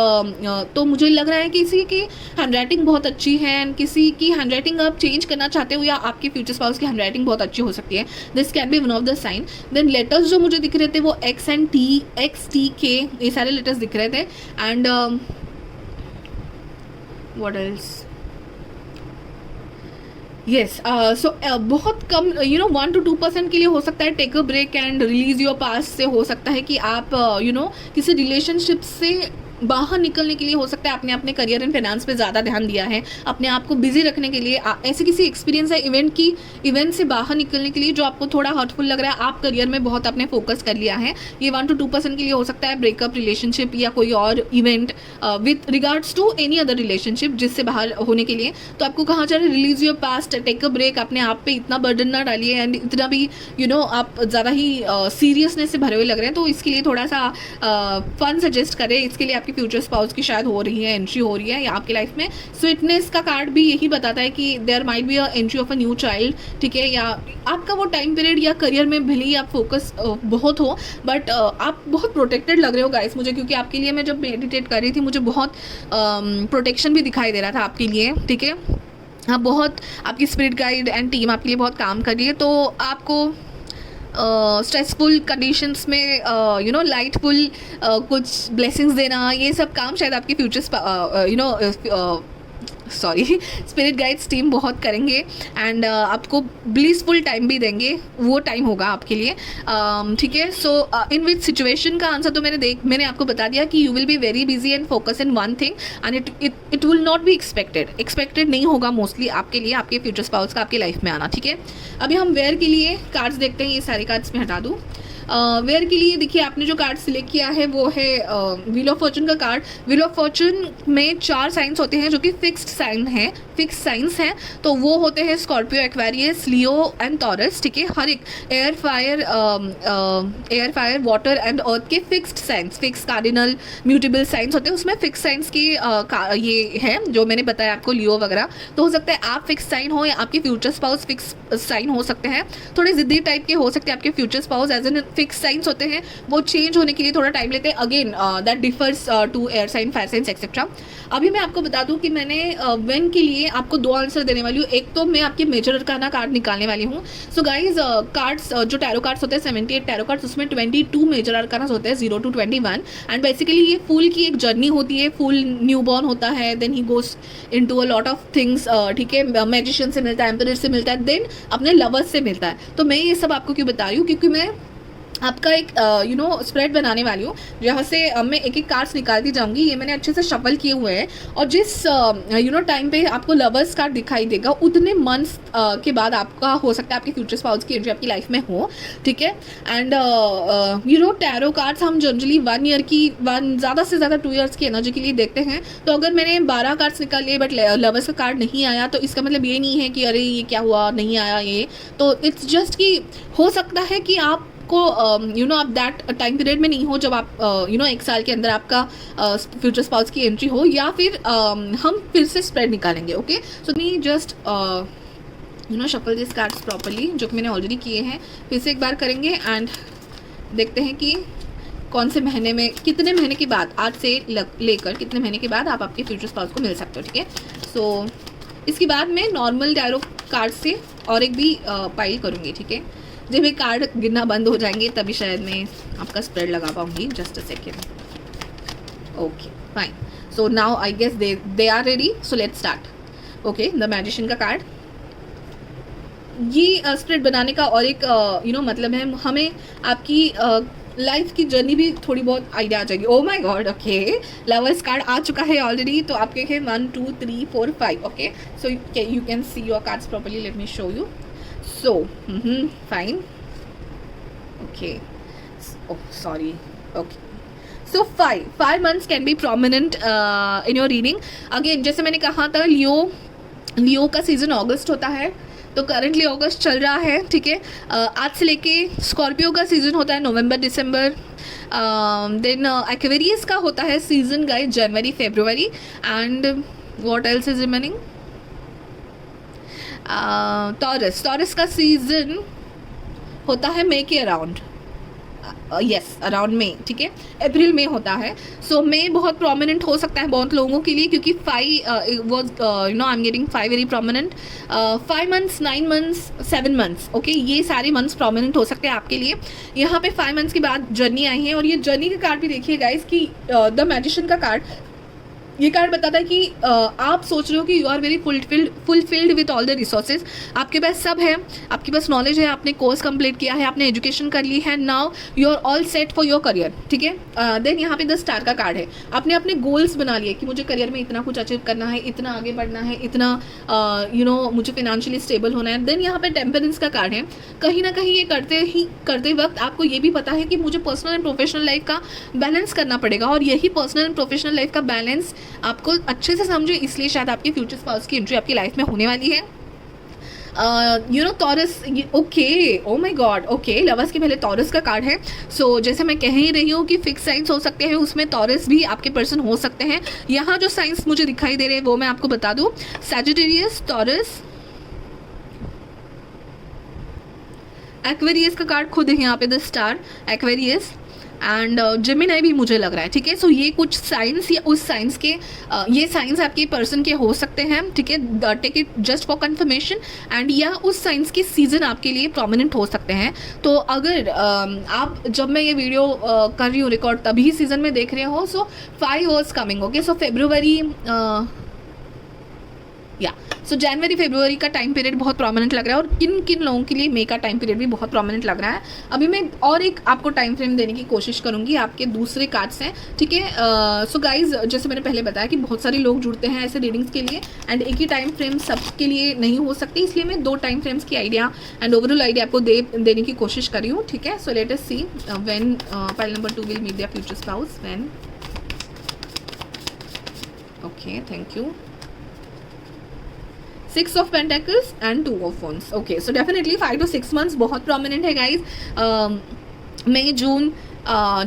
तो मुझे लग रहा है कि किसी की हैंडराइटिंग बहुत अच्छी है एंड किसी की हैंडराइटिंग आप चेंज करना चाहते हो या आपके फ्यूचर स्पाउस की हैंडराइटिंग बहुत अच्छी हो सकती है। This can be one of the sign. Then letters जो मुझे दिख रहे थे वो XT K, ये सारे लेटर्स दिख रहे थे। एंड व्हाट एल्स, येस, सो बहुत कम 1 to 2% के लिए हो सकता है take a break and release your past से हो सकता है कि आप किसी रिलेशनशिप से बाहर निकलने के लिए हो सकता है आपने अपने करियर एंड फाइनेंस पे ज़्यादा ध्यान दिया है, अपने आप को बिजी रखने के लिए ऐसे किसी एक्सपीरियंस है इवेंट से बाहर निकलने के लिए जो आपको थोड़ा हर्टफुल लग रहा है, आप करियर में बहुत अपने फोकस कर लिया है। ये 1 to 2% के लिए हो सकता है ब्रेकअप, रिलेशनशिप या कोई और event with regards to any other relationship जिससे बाहर होने के लिए। तो आपको कहा जा रहा है release your past, take a break, अपने आप पे इतना बर्डन ना डालिए एंड इतना भी आप ज़्यादा ही सीरियसनेस से भरे हुए लग रहे हैं, तो इसके लिए थोड़ा सा फन सजेस्ट करें। इसके लिए आपकी फ्यूचर स्पाउस की शायद हो रही है, एंट्री हो रही है या आपकी लाइफ में। स्वीटनेस का कार्ड भी यही बताता है कि there might be a entry of a new child, ठीक है, या आपका वो टाइम पीरियड या करियर में भले ही आप फोकस बहुत हो बट आप बहुत प्रोटेक्टेड लग रहे हो गाइस मुझे, क्योंकि आपके लिए मैं जब मेडिटेट कर रही थी मुझे बहुत प्रोटेक्शन भी दिखाई दे रहा था आपके लिए, ठीक है। हाँ, बहुत आपकी स्पिरिट गाइड एंड टीम आपके लिए बहुत काम कर रही है, तो आपको स्ट्रेसफुल कंडीशंस में लाइटफुल कुछ ब्लेसिंग्स देना, ये सब काम शायद आपके फ्यूचर स्पिरिट गाइड्स टीम बहुत करेंगे एंड आपको ब्लिसफुल टाइम भी देंगे, वो टाइम होगा आपके लिए, ठीक है। सो इन विच सिचुएशन का आंसर तो मैंने आपको बता दिया कि you will be very busy and focus in one thing and it will not be expected नहीं होगा मोस्टली आपके लिए, आपके फ्यूचर स्पाउस का आपके लाइफ में आना, ठीक है। अभी हम वेयर के लिए कार्ड्स देखते हैं, ये सारे कार्ड्स मैं हटा दूँ। वेयर के लिए देखिए आपने जो कार्ड सिलेक्ट किया है वो है व्हील ऑफ फॉर्चून का कार्ड। व्हील ऑफ फॉर्चून में 4 साइंस होते हैं जो कि फिक्स साइंस हैं, तो वो होते हैं Scorpio, Aquarius, Leo and Taurus, ठीक है। हर एक air fire water and earth के fixed signs, fixed cardinal mutable signs होते हैं, उसमें फिक्स साइंस की ये है जो मैंने बताया आपको, लियो वगैरह। तो हो सकता है आप फिक्स साइन हो या आपके फ्यूचर स्पाउस फिक्स साइन हो सकते हैं, थोड़े ज़िद्दी टाइप के हो सकते हैं आपके future spouse, as an fix signs होते हैं, वो चेंज होने के लिए थोड़ा टाइम लेते हैं। Again that differs to air sign, fire signs etcetera. अभी मैं आपको बता दूं कि मैंने वेन के लिए आपको 2 आंसर देने वाली हूँ। एक तो मैं आपके मेजर अरकाना कार्ड निकालने वाली हूँ। सो गाइज कार्ड्स जो टैरो कार्ड्स होते हैं 78 टैरो कार्ड्स, उसमें 22 मेजर अरकानास होते हैं 0 to 21 एंड बेसिकली ये फूल की एक जर्नी होती है। फूल न्यू बॉर्न होता है, then he goes into a lot of things, ठीक है, मैजिशियन से मिलता है, एम्परर से मिलता है, देन अपने लवर्स से मिलता है। तो मैं ये सब आपको क्यों बता रही हूँ, क्योंकि मैं आपका एक स्प्रेड बनाने वाली हूँ जहाँ से मैं एक कार्ड्स निकालती जाऊँगी। ये मैंने अच्छे से शफल किए हुए हैं और जिस टाइम पे आपको लवर्स कार्ड दिखाई देगा उतने मंथ्स के बाद आपका हो सकता है आपके फ्यूचर स्पाउस की एंट्री आपकी लाइफ में हो, ठीक है। एंड टैरो कार्ड्स हम जनरली 1 ईयर की, ज़्यादा से ज़्यादा 2 ईयर्स की एनर्जी के लिए देखते हैं। तो अगर मैंने 12 कार्ड्स निकाल लिए बट लवर्स का कार्ड नहीं आया तो इसका मतलब ये नहीं है कि अरे ये क्या हुआ, नहीं आया ये। तो इट्स जस्ट कि हो सकता है कि आप को आप दैट टाइम पीरियड में नहीं हो जब आप 1 साल के अंदर आपका फ्यूचर स्पाउस की एंट्री हो, या फिर हम फिर से स्प्रेड निकालेंगे, okay. So me just shuffle this cards properly, जो कि मैंने ऑलरेडी किए हैं, फिर से एक बार करेंगे एंड देखते हैं कि कौन से महीने में, कितने महीने के बाद, आज से लेकर कितने महीने के बाद आप आपके फ्यूचर स्पाउस को मिल सकते हो, ठीक है। सो इसके बाद मैं नॉर्मल टैरो कार्ड से और एक भी पाइल करूँगी, ठीक है। जब ये कार्ड गिनना बंद हो जाएंगे तभी शायद मैं आपका स्प्रेड लगा पाऊंगी। Just a second, okay fine. So now I guess they are ready, so let's start. Okay, the magician का कार्ड, ये स्प्रेड बनाने का और एक मतलब है, हमें आपकी लाइफ की जर्नी भी थोड़ी बहुत आइडिया आ जाएगी। ओ my God, okay, lovers card आ चुका है ऑलरेडी। तो आपके हैं 1 2 3 4 5, okay. So you can see your cards properly, let me show you. So, fine. Okay. Oh, sorry. Okay. So 5 months can be prominent in your reading. Again, जैसे मैंने कहा था, लियो का सीजन अगस्त होता है, तो करंटली अगस्त चल रहा है, ठीक है। आज से लेके स्कॉर्पियो का सीजन होता है नवंबर दिसंबर, देन एक्वेरियस का होता है season guys January February, and what else is remaining, taurus का सीजन होता है मई के अराउंड, अराउंड मई, ठीक है, अप्रैल में होता है। सो मई बहुत प्रोमिनेंट हो सकता है बहुत लोगों के लिए, क्योंकि 5 was I am getting 5 very prominent. 5 months, 9 months, 7 months, okay, ये सारे मंथ्स प्रोमिनेंट हो सकते हैं आपके लिए। यहाँ पे 5 मंथ्स के बाद जर्नी आई है, और ये जर्नी का कार्ड भी देखिए गाइस कि द मैजिशियन का कार्ड ये कार्ड बताता है कि आप सोच रहे हो कि you are very fulfilled with all the resources, आपके पास सब है, आपके पास नॉलेज है, आपने कोर्स कंप्लीट किया है, आपने एजुकेशन कर ली है, now you are all set for your career, ठीक है। देन यहाँ पे 10 स्टार का कार्ड है, आपने अपने गोल्स बना लिए कि मुझे करियर में इतना कुछ अचीव करना है, इतना आगे बढ़ना है, इतना मुझे फिनेंशियली स्टेबल होना है। देन यहाँ पे टेम्परेंस का कार्ड है, कहीं ना कहीं ये करते वक्त आपको ये भी पता है कि मुझे पर्सनल एंड प्रोफेशनल लाइफ का बैलेंस करना पड़ेगा, और यही पर्सनल एंड प्रोफेशनल लाइफ का बैलेंस आपको अच्छे से समझे, इसलिए शायद आपके फ्यूचर स्पाउस की एंट्री आपकी लाइफ में होने वाली है। Taurus, okay, oh my God, okay, lovers के पहले टॉरस का कार्ड है। सो जैसे मैं कह ही रही हूँ कि फिक्स साइंस हो सकते हैं, उसमें टॉरस भी आपके पर्सन हो सकते हैं। यहाँ जो साइंस मुझे दिखाई दे रहे हैं वो मैं आपको बता दूँ, सैजिटेरियस, टॉरस, एक्वेरियस का कार्ड खुद है यहाँ पे, the star, Aquarius and Gemini भी मुझे लग रहा है, ठीक है। सो ये कुछ साइंस या उस साइंस के ये साइंस आपके पर्सन के हो सकते हैं, ठीक है, take it just for confirmation, and या उस साइंस के सीजन आपके लिए प्रोमिनेंट हो सकते हैं। तो अगर आप, जब मैं ये वीडियो कर रही हूँ रिकॉर्ड, तभी सीजन में देख रहे हो, सो 5 इयर्स कमिंग, ओके। सो फेब्रुवरी, या सो जनवरी फरवरी का टाइम पीरियड बहुत प्रोमिनेंट लग रहा है, और किन किन लोगों के लिए मई का टाइम पीरियड भी बहुत प्रोमिनेंट लग रहा है। अभी मैं और एक आपको टाइम फ्रेम देने की कोशिश करूंगी, आपके दूसरे कार्ड्स हैं, ठीक है। सो गाइज, जैसे मैंने पहले बताया कि बहुत सारे लोग जुड़ते हैं ऐसे रीडिंग्स के लिए, एंड एक ही टाइम फ्रेम सबके लिए नहीं हो सकती, इसलिए मैं 2 टाइम फ्रेम्स की आइडिया एंड ओवरऑल आइडिया आपको देने की कोशिश कर रही हूँ, ठीक है। So let us see when pile number 2 will meet their future spouse, when, okay, thank you. 6 of Pentacles and 2 of Wands, okay, so definitely 5 to 6 months बहुत prominent है guys। मई, जून,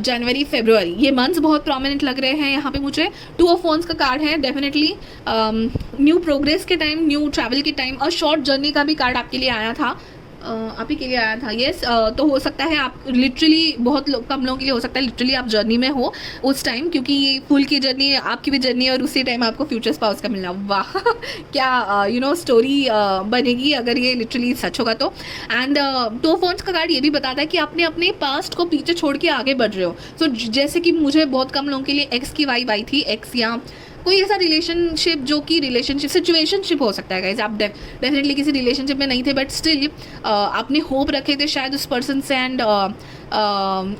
जनवरी, फरवरी, ये मंथ्स बहुत प्रोमिनेंट लग रहे हैं यहाँ पे मुझे। 2 of Wands का कार्ड है, डेफिनेटली न्यू प्रोग्रेस के टाइम, न्यू ट्रैवल के टाइम, और शॉर्ट जर्नी का भी कार्ड आपके लिए आया था, आप ही के लिए आया था, येस। तो हो सकता है आप लिटरली, बहुत कम लोगों के लिए हो सकता है लिटरली आप जर्नी में हो उस टाइम, क्योंकि ये फुल की जर्नी है, आपकी भी जर्नी है, और उसी टाइम आपको फ्यूचर स्पाउस का मिलना, वाह क्या स्टोरी बनेगी अगर ये लिटरली सच होगा तो। एंड 2 of Wands का कार्ड ये भी बताता है कि आपने अपने पास्ट को पीछे छोड़ के आगे बढ़ रहे हो। सो जैसे कि मुझे बहुत कम लोगों के लिए एक्स की वाइब आई थी, एक्स या कोई ऐसा रिलेशनशिप जो कि रिलेशनशिप सिचुएशनशिप हो सकता है गाइज, आप डेफिनेटली किसी रिलेशनशिप में नहीं थे, बट स्टिल आपने होप रखे थे शायद उस पर्सन से, एंड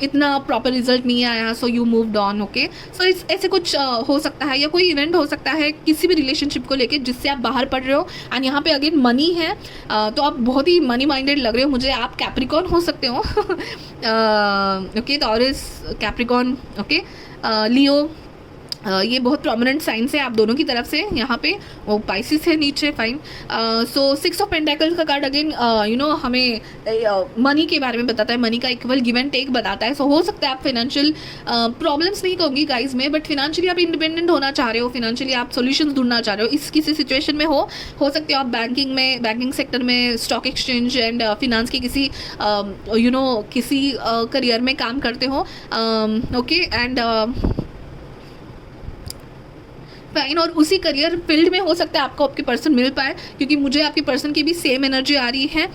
इतना प्रॉपर रिजल्ट नहीं आया, so you moved on, okay. So ऐसे कुछ हो सकता है, या कोई इवेंट हो सकता है किसी भी रिलेशनशिप को लेके जिससे आप बाहर पड़ रहे हो। एंड यहाँ पे अगेन मनी है, तो आप बहुत ही मनी माइंडेड लग रहे हो मुझे, आप कैप्रिकॉर्न हो सकते हो, ओके, टॉरस, कैप्रिकॉर्न, ओके, लियो, ये बहुत प्रोमिनेंट साइंस है आप दोनों की तरफ से। यहाँ पे वो पाइसिस है नीचे, फाइन। सो 6 of Pentacles का कार्ड अगेन हमें मनी के बारे में बताता है, मनी का इक्वल गिव एंड टेक बताता है। सो हो सकता है आप फाइनेंशियल प्रॉब्लम्स नहीं कहूँगी गाइज में, बट फिनेंशियली आप इंडिपेंडेंट होना चाह रहे हो, फिनेंशियली आप सोल्यूशन ढूंढना चाह रहे हो, इस किसी सिचुएशन में हो सकते हो आप बैंकिंग सेक्टर में, स्टॉक एक्सचेंज एंड फिनांस के किसी किसी करियर में काम करते हो, ओके, एंड फाइन। और उसी करियर फील्ड में हो सकता है आपको आपके पर्सन मिल पाए, क्योंकि मुझे आपके पर्सन की भी सेम एनर्जी आ रही है,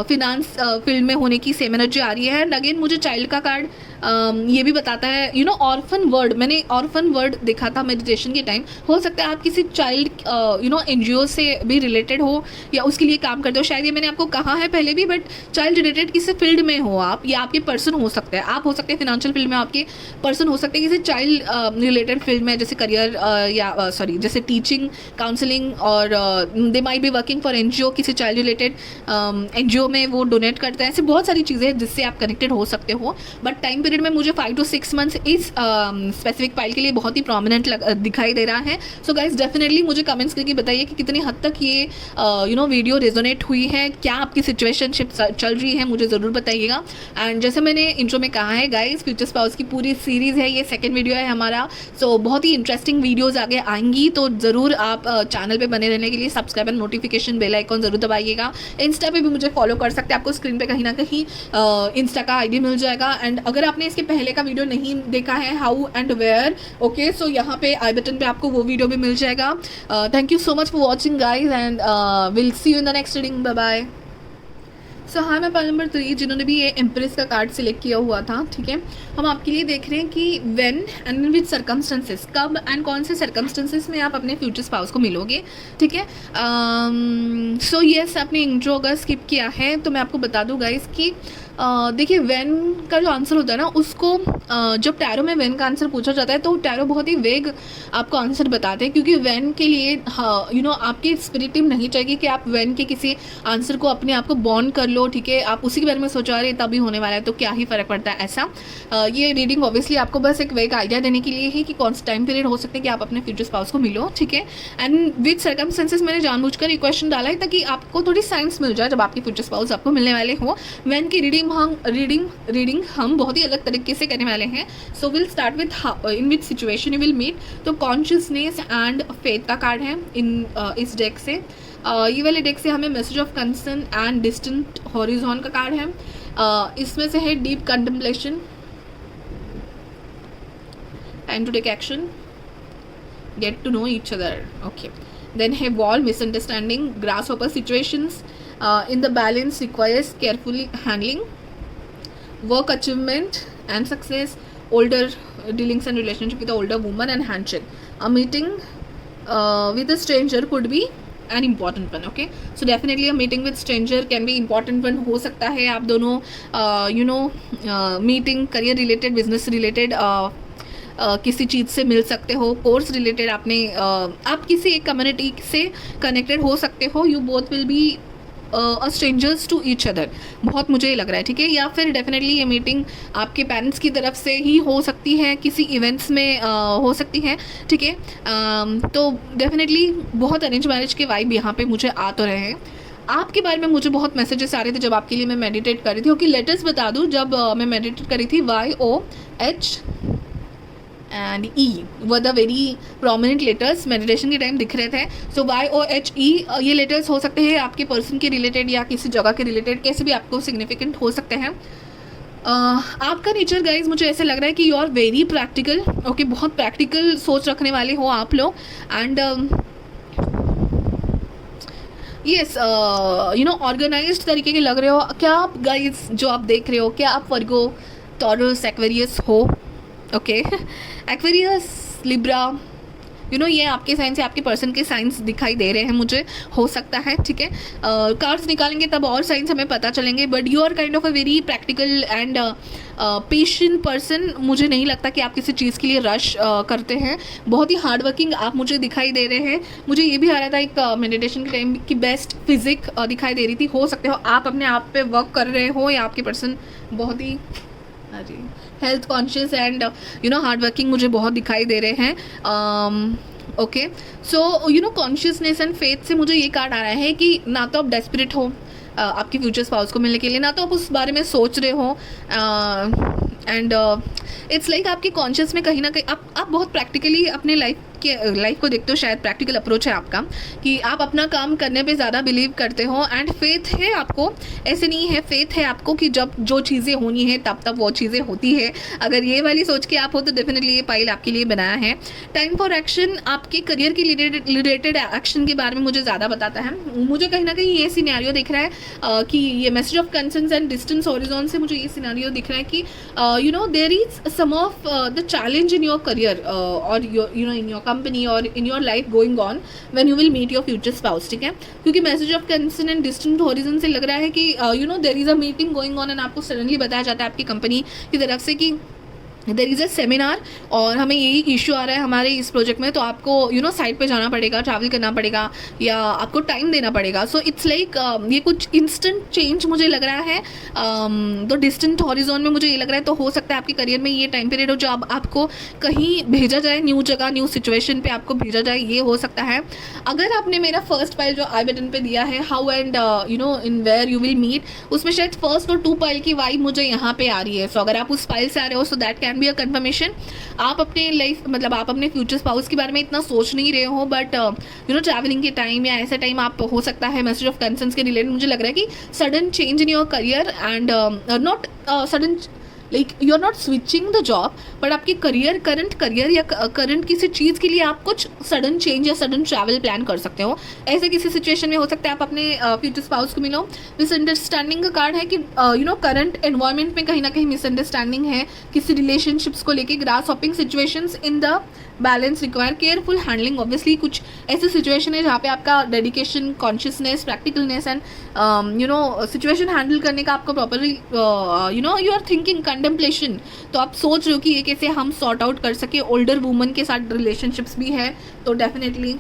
फिनांस फील्ड में होने की सेम एनर्जी आ रही है। एंड अगेन मुझे चाइल्ड का कार्ड ये भी बताता है, ऑर्फन वर्ड, मैंने ऑर्फन वर्ड देखा था मेडिटेशन के टाइम। हो सकता है आप किसी चाइल्ड NGO से भी रिलेटेड हो, या उसके लिए काम करते हो, शायद ये मैंने आपको कहा है पहले भी, बट चाइल्ड रिलेटेड किसी फील्ड में हो आप, या आपके पर्सन हो सकते हैं, आप हो सकते हैं फिनेंशियल फील्ड में, आपके पर्सन हो सकते हैं किसी चाइल्ड रिलेटेड फील्ड में, जैसे करियर जैसे टीचिंग, काउंसलिंग, और they might be working for NGO, किसी चाइल्ड रिलेटेड NGO में वो डोनेट करते हैं। ऐसे बहुत सारी चीज़ें हैं जिससे आप कनेक्टेड हो सकते हो, बट टाइम पीरियड में मुझे 5 to 6 मंथ्स इस स्पेसिफिक फाइल के लिए बहुत ही प्रोमिनेंट दिखाई दे रहा है। सो गाइज डेफिनेटली मुझे कमेंट्स करके बताइए कि कितनी हद तक ये वीडियो रेजोनेट हुई है, क्या आपकी सिचुएशनशिप चल रही है, मुझे ज़रूर बताइएगा। एंड जैसे मैंने इंट्रो में कहा है गाइज, फ्यूचर स्पाउस की पूरी सीरीज़ है, ये सेकेंड वीडियो है हमारा। सो बहुत ही इंटरेस्टिंग वीडियोज़ आगे आएंगी, तो ज़रूर आप चैनल पर बने रहने के लिए subscribe and notification bell icon ज़रूर दबाइएगा। इंस्टा पे भी मुझे फॉलो कर सकते हैं, आपको स्क्रीन पे कहीं ना कहीं इंस्टा का आईडी मिल जाएगा। एंड अगर आपने इसके पहले का वीडियो नहीं देखा है, हाउ एंड वेयर, ओके, सो यहाँ पे आई बटन पे आपको वो वीडियो भी मिल जाएगा। Thank you so much for watching guys, and will see you in the next reading, bye bye. So हाँ, मैं पाइल नंबर 3 जिन्होंने भी ये एम्प्रेस का कार्ड सिलेक्ट किया हुआ था, ठीक है, हम आपके लिए देख रहे हैं कि व्हेन एंड विद सर्कमस्टेंसेस, कब एंड कौन से सर्कमस्टेंसेस में आप अपने फ्यूचर स्पाउस को मिलोगे, ठीक है। सो येस, आपने इंट्रो अगर स्किप किया है तो मैं आपको बता दूँ गाइस कि देखिए व्हेन का जो आंसर होता है ना, उसको जब टैरो में व्हेन का आंसर पूछा जाता है तो टैरो बहुत ही वेग आपको आंसर बताते हैं, क्योंकि व्हेन के लिए आपकी स्पिरिट टीम नहीं चाहिए कि आप व्हेन के किसी आंसर को अपने आप को बॉन्ड कर लो, ठीक है, आप उसी के बारे में सोचा रहे तभी होने वाला है तो क्या ही फ़र्क पड़ता है ऐसा। ये रीडिंग ऑब्वियसली आपको बस एक वेग आइडिया देने के लिए है कि कौन सा टाइम पीरियड हो सकता है कि आप अपने फ्यूचर स्पाउस को मिलो, ठीक है। एंड विद सर्कमस्टेंसेस मैंने जानबूझकर ये क्वेश्चन डाला है ताकि आपको थोड़ी साइंस मिल जाए जब आपके फ्यूचर स्पाउस आपको मिलने वाले हो। व्हेन की रीडिंग हम बहुत ही अलग तरीके से करने वाले हैं। So will start with in which situation you will meet. तो कॉन्शियसनेस एंड फेथ का कार्ड है इस डेक से। ये वाले डेक से हमें message of concern and distant horizon का कार्ड है। इसमें से है deep contemplation, time to take action, get to know each other, okay. Then है wall, misunderstanding, grass over situations, in the balance requires carefully handling, work achievement and success, older dealings and relationship with the older woman, and handshake. A meeting with a stranger could be an important one, okay. So definitely a meeting with stranger can be important one हो सकता है। आप दोनों meeting career related, business related, किसी चीज़ से मिल सकते हो, कोर्स रिलेटेड आप किसी एक कम्युनिटी से कनेक्टेड हो सकते हो। You both will be strangers to each other, बहुत मुझे लग रहा है, ठीक है। या फिर डेफिनेटली ये मीटिंग आपके पेरेंट्स की तरफ से ही हो सकती है, किसी इवेंट्स में हो सकती है, ठीक है। तो डेफिनेटली बहुत अरेंज मैरिज के वाइब यहाँ पे मुझे आ तो रहे हैं। आपके बारे में मुझे बहुत मैसेजेस आ रहे थे जब आपके लिए मैं मेडिटेट कर रही थी। ओके, लेटर्स बता दूँ, जब मैं मेडिटेट कर रही थी YOH and E were the very prominent letters meditation के टाइम दिख रहे थे। सो YOHE ये लेटर्स हो सकते हैं आपके पर्सन के रिलेटेड या किसी जगह के रिलेटेड, कैसे भी आपको सिग्निफिकेंट हो सकते हैं। आपका नेचर गाइज मुझे ऐसे लग रहा है कि you are very practical, okay, बहुत प्रैक्टिकल सोच रखने वाले हो आप लोग। एंड यस, ऑर्गेनाइज्ड तरीके के लग रहे हो। क्या आप गाइज जो आप देख रहे हो, क्या आप वर्गो, टॉरस, एक्वेरियस हो? ओके, एक्वेरियस, लिब्रा, ये आपके साइंस या आपके पर्सन के साइंस दिखाई दे रहे हैं मुझे, हो सकता है, ठीक है। कार्ड्स निकालेंगे तब और साइंस हमें पता चलेंगे, but you are kind of a very practical and patient person. मुझे नहीं लगता कि आप किसी चीज़ के लिए रश करते हैं, बहुत ही हार्ड वर्किंग आप मुझे दिखाई दे रहे हैं। मुझे ये भी आ रहा था एक मेडिटेशन के टाइम की बेस्ट फिजिक दिखाई दे रही थी। हो सकते हो आप अपने आप पे वर्क कर रहे हो, या आपके पर्सन बहुत ही health conscious and hard working मुझे बहुत दिखाई दे रहे हैं। Okay, so consciousness and faith से मुझे ये कार्ड आ रहा है कि ना तो आप डेस्परेट हो आपके फ्यूचर स्पाउस को मिलने के लिए, ना तो आप उस बारे में सोच रहे हो। एंड इट्स लाइक आपके कॉन्शियस में कहीं ना कहीं आप बहुत प्रैक्टिकली अपने लाइफ को देखते हो। शायद प्रैक्टिकल अप्रोच है आपका कि आप अपना काम करने पे ज़्यादा बिलीव करते हो। एंड फेथ है आपको, ऐसे नहीं है, फेथ है आपको कि जब जो चीज़ें होनी है तब वो चीज़ें होती है। अगर ये वाली सोच के आप हो तो डेफिनेटली ये पाइल आपके लिए बनाया है। टाइम फॉर एक्शन आपके करियर के रिलेटेड एक्शन के बारे में मुझे ज़्यादा बताता है। मुझे कहीं ना कहीं ये सिनेरियो दिख रहा है कि ये message of concerns and distance horizon से मुझे ये सिनेरियो दिख रहा है कि there is some of the challenge in your career or in your company or in your life going on when you will meet your future spouse, ठीक है। क्योंकि message of concern and distant horizon से लग रहा है कि there is a meeting going on and आपको सडनली बताया जाता है आपकी कंपनी की तरफ से कि देर इज़ अ सेमिनार और हमें यही इशू आ रहा है हमारे इस प्रोजेक्ट में, तो आपको साइट पे जाना पड़ेगा, ट्रैवल करना पड़ेगा या आपको टाइम देना पड़ेगा। सो इट्स लाइक ये कुछ इंस्टेंट चेंज मुझे लग रहा है। तो डिस्टेंट हॉरिजॉन में मुझे ये लग रहा है तो हो सकता है आपके करियर में ये टाइम पीरियड हो जो आपको कहीं भेजा जाए, न्यू जगह, न्यू सिचुएशन पे आपको भेजा जाए, ये हो सकता है। अगर आपने मेरा फर्स्ट पाइल जो आई बटन पे दिया है, how and in where you will meet, उसमें शायद फर्स्ट और 2 पाइल की वाइब मुझे यहाँ पे आ रही है। सो अगर आप उस पाइल से आ रहे हो, so that can be a confirmation. आप अपने लाइफ मतलब आप अपने फ्यूचर स्पाउस के बारे में इतना सोच नहीं रहे हो, बट ट्रैवलिंग के टाइम या ऐसा टाइम आप हो सकता है मैसेज ऑफ कंसर्न्स के रिलेटेड मुझे लग रहा है कि sudden change in your career and not sudden like you are not switching the job, but आपकी करंट करियर या करंट किसी चीज़ के लिए आप कुछ सडन चेंज या सडन ट्रैवल प्लान कर सकते हो। ऐसे किसी सिचुएशन में हो सकता है आप अपने फ्यूचर स्पाउस को मिलो। मिसअंडरस्टैंडिंग का कार्ड है कि करंट एनवायरनमेंट में कहीं ना कहीं मिसअंडरस्टैंडिंग है किसी रिलेशनशिप्स को लेके। Grass hopping situations in the balance require careful handling. Obviously कुछ ऐसी सिचुएशन है जहाँ पे आपका dedication, consciousness, practicalness and situation handle करने का आपको properly you are thinking contemplation. तो आप सोच रहे हो कि ये कैसे हम सॉर्ट आउट कर सके। ओल्डर वुमन के साथ रिलेशनशिप्स भी है तो definitely.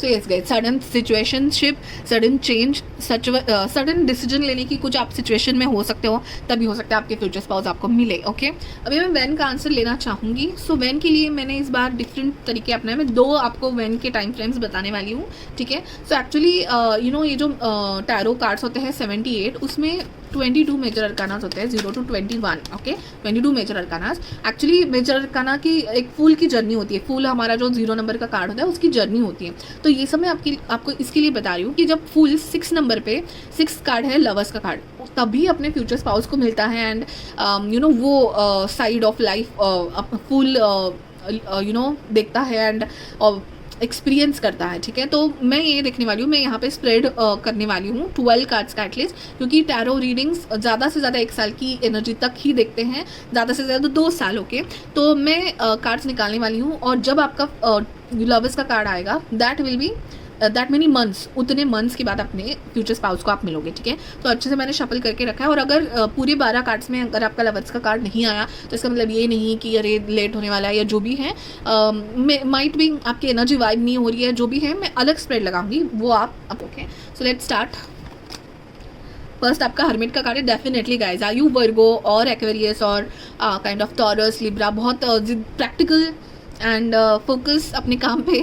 So yes guys, sudden situationship, sudden change, sudden decision लेने की कुछ आप सिचुएशन में हो सकते हो, तभी हो सकता है आपके फ्यूचर स्पाउस आपको मिले। ओके, अभी मैं वैन का आंसर लेना चाहूँगी। सो वैन के लिए मैंने इस बार डिफरेंट तरीके अपनाए। मैं 2 आपको वैन के टाइम फ्रेम्स बताने वाली हूँ, ठीक है। सो एक्चुअली ये जो टैरो कार्ड्स होते हैं 78, उसमें 22 मेजर अरकानास होते हैं, 0 to 21। Okay, 22 major arcanas. Actually major arcana की एक फूल की जर्नी होती है। फूल हमारा जो 0 नंबर का कार्ड होता है उसकी जर्नी होती है। तो ये सब मैं आपको इसके लिए बता रही हूँ कि जब फूल 6 नंबर पे, 6 कार्ड है लवर्स का कार्ड, तभी अपने फ्यूचर स्पाउस को मिलता है। एंड वो साइड ऑफ लाइफ फूल देखता है एंड एक्सपीरियंस करता है, ठीक है। तो मैं ये देखने वाली हूँ, मैं यहाँ पे स्प्रेड करने वाली हूँ 12 कार्ड्स का एटलीस्ट, क्योंकि टैरो रीडिंग्स ज़्यादा से ज़्यादा 1 साल की एनर्जी तक ही देखते हैं, ज़्यादा से ज़्यादा 2 साल। ओके, तो मैं कार्ड्स निकालने वाली हूँ और जब आपका लवर्स का कार्ड आएगा दैट मेनी मंथ्स, उतने मंथ्स के बाद अपने फ्यूचर स्पाउस को आप मिलोगे, ठीक है। तो अच्छे से मैंने शफल करके रखा है। और अगर पूरे 12 कार्ड्स में अगर आपका लवर्स का कार्ड नहीं आया तो इसका मतलब ये नहीं कि अरे लेट होने वाला है या जो भी है, माइट भी आपकी एनर्जी वाइब नहीं हो रही है, जो भी है मैं अलग स्प्रेड लगाऊंगी वो आप okay. So let's start. First आपका हर्मिट का कार्ड है। डेफिनेटली गाइज, आर यू वर्गो और एक्वेरियस और काइंड ऑफ टॉरस, लिब्रा, बहुत प्रैक्टिकल एंड फोकस अपने काम पे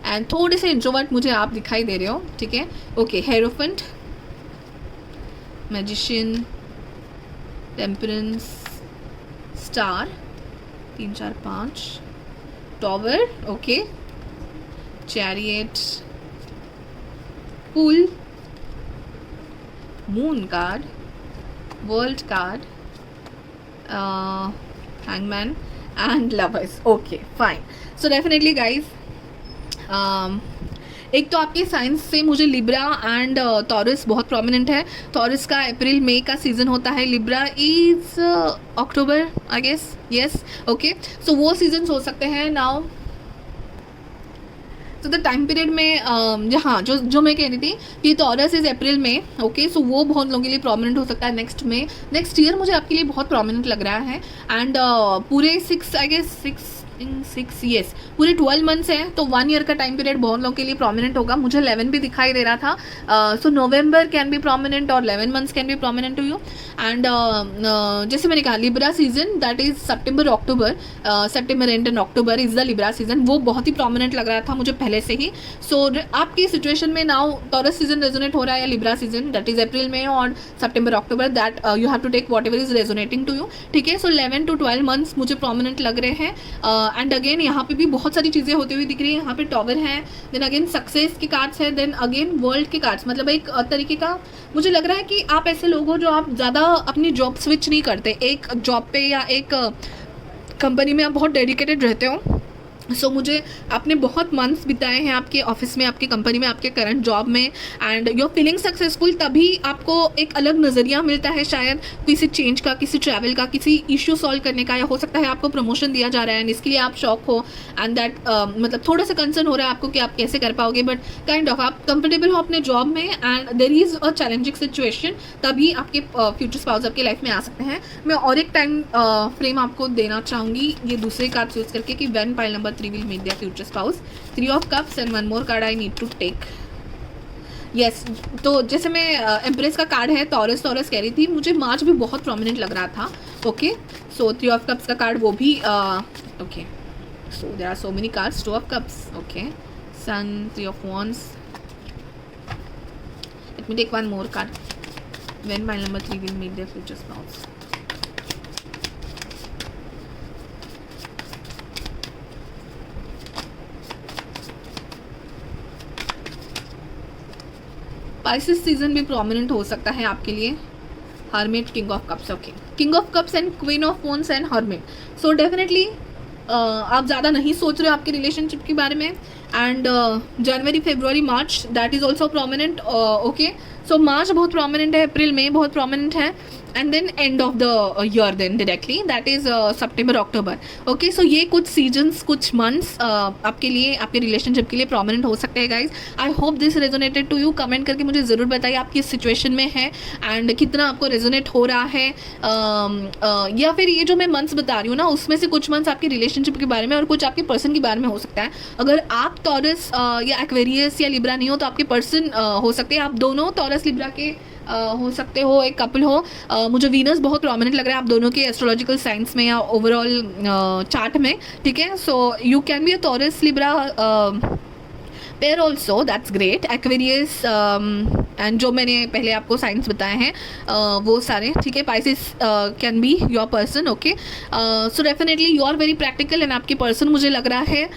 एंड थोड़े से इंट्रोवर्ट मुझे आप दिखाई दे रहे हो, ठीक है। Okay, hierophant, magician, temperance, star, 3 4 5, tower, okay, chariot, fool, moon card, world card, hangman and lovers. Okay fine. So definitely guys, एक तो आपके साइंस से मुझे लिब्रा एंड टॉरस बहुत प्रोमिनेंट है। टॉरस का अप्रैल मई का सीज़न होता है, Libra is October I guess, yes. Okay, so वो सीजन्स हो सकते हैं नाउ। तो द टाइम पीरियड में हाँ, जो मैं कह रही थी कि टॉरस इज अप्रैल में, ओके। सो वो बहुत लोगों के लिए प्रोमिनेंट हो सकता है। नेक्स्ट ईयर मुझे आपके लिए बहुत प्रोमिनेंट लग रहा है। एंड पूरे 6 आई गेस 6 यस, पूरे 12 मंथ्स हैं, तो 1 ईयर का टाइम पीरियड बहुत लोगों के लिए प्रोमिनेंट होगा। मुझे 11 भी दिखाई दे रहा था। So November can be prominent और 11 months can be prominent to you. And जैसे मैंने कहा, Libra season that is September October, September and in October is the Libra season, वो बहुत ही प्रोमिनेंट लग रहा था मुझे पहले से ही। सो आपकी सिचुएशन में नाउ टॉरस सीजन रेजोनेट हो रहा है या Libra season that is April में और सितंबर October, that you have to take whatever is resonating to you, ठीक है। सो 11 to 12 मंथ्स मुझे प्रोमिनेंट लग रहे हैं। एंड अगेन यहाँ पे भी बहुत सारी चीज़ें होती हुई दिख रही है। यहाँ पे टॉवर है, देन अगेन सक्सेस के कार्ड्स है, देन अगेन वर्ल्ड के कार्ड्स। मतलब एक तरीके का मुझे लग रहा है कि आप ऐसे लोग हो जो आप ज़्यादा अपनी जॉब स्विच नहीं करते, एक जॉब पे या एक कंपनी में आप बहुत डेडिकेटेड रहते हो। सो मुझे आपने बहुत मंथ्स बिताए हैं आपके ऑफिस में, आपकी कंपनी में, आपके करंट जॉब में, and you are feeling successful, तभी आपको एक अलग नज़रिया मिलता है शायद किसी चेंज का, किसी ट्रैवल का, किसी इश्यू सॉल्व करने का, या हो सकता है आपको प्रमोशन दिया जा रहा है एंड इसके लिए आप शॉक हो एंड दैट मतलब थोड़ा सा कंसर्न हो रहा है आपको कि आप कैसे कर पाओगे, बट काइंड ऑफ आप कंफर्टेबल हो अपने जॉब में and there is a challenging situation, तभी आपके फ्यूचर स्पाउस आपकी लाइफ में आ सकते हैं। मैं और एक टाइम फ्रेम आपको देना चाहूँगी ये दूसरे कार्ड यूज़ करके कि when pile number 3 will meet their future spouse, 3 of cups and one more card I need to take. Yes, तो जैसे मैं एम्प्रेस का कार्ड है, टॉरस कह रही थी, मुझे मार्च भी बहुत प्रोमिनेंट लग रहा था। ओके, सो 3 of cups का कार्ड वो भी okay. So there are so many cards, 2 of cups, okay, sun, 3 of wands. Let me take one more card. When pile number 3 will meet their future spouse. Spices season भी प्रोमिनेंट हो सकता है आपके लिए। Hermit, king of cups, okay, king of cups and queen of wands and hermit. So definitely आप ज़्यादा नहीं सोच रहे हो आपके रिलेशनशिप के बारे में। And January, February, March that is also prominent, okay. So March बहुत प्रोमिनेंट है, अप्रैल में बहुत प्रोमिनेंट है, and then end of the year then directly that is September, October, okay. So ये कुछ सीजन्स, कुछ मंथ्स आपके लिए, आपके रिलेशनशिप के लिए प्रोमिनेंट हो सकते हैं guys. I hope this resonated to you. Comment करके मुझे ज़रूर बताइए आप किस सिचुएशन में है एंड कितना आपको रेजोनेट हो रहा है, या फिर ये जो मैं मंथ्स बता रही हूँ ना, उसमें से कुछ मंथ्स आपके रिलेशनशिप के बारे में और कुछ आपके पर्सन के बारे में हो सकता है। अगर आप टॉरस या एक्वेरियस या लिब्रा नहीं हो तो आपके पर्सन हो सकते हैं, आप दोनों टॉरस लिब्रा के हो सकते हो, एक कपल हो। मुझे वीनस बहुत प्रोमिनेंट लग रहा है आप दोनों के एस्ट्रोलॉजिकल साइंस में या ओवरऑल चार्ट में, ठीक है। So you can be a Taurus Libra pair also, that's great. Aquarius and जो मैंने पहले आपको साइंस बताए हैं वो सारे, ठीक है। Pisces can be your person, okay. So definitely you are very practical and आपके पर्सन मुझे लग रहा है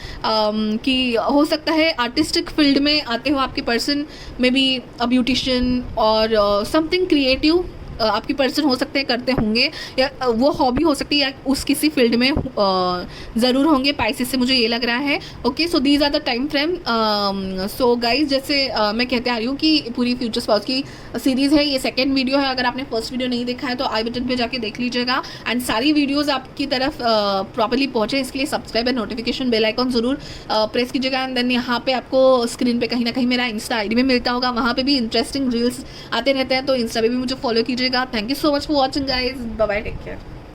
कि हो सकता है आर्टिस्टिक फील्ड में आते हो आपके person, may be a beautician और समथिंग क्रिएटिव आपकी पर्सन हो सकते हैं, करते होंगे, या वो हॉबी हो सकती है, या उस किसी फील्ड में ज़रूर होंगे पाइसेस से, मुझे ये लग रहा है, okay. So these are the time frame. So guys, जैसे मैं कहते आ रही हूँ कि पूरी फ्यूचर स्पाउस की सीरीज़ है, ये सेकेंड वीडियो है। अगर आपने फर्स्ट वीडियो नहीं देखा है तो आई बटन पे जाके देख लीजिएगा, एंड सारी वीडियोज़ आपकी तरफ प्रॉपरली पहुँचे इसके लिए subscribe and notification bell icon ज़रूर प्रेस कीजिएगा। एंड देन यहाँ पे आपको स्क्रीन पे कहीं ना कहीं मेरा इंस्टा ID में मिलता होगा, वहाँ पे भी इंटरेस्टिंग रील्स आते रहते हैं, तो इंस्टा पे भी मुझे फॉलो कीजिएगा। Thank you so much for watching guys. Bye bye, take care.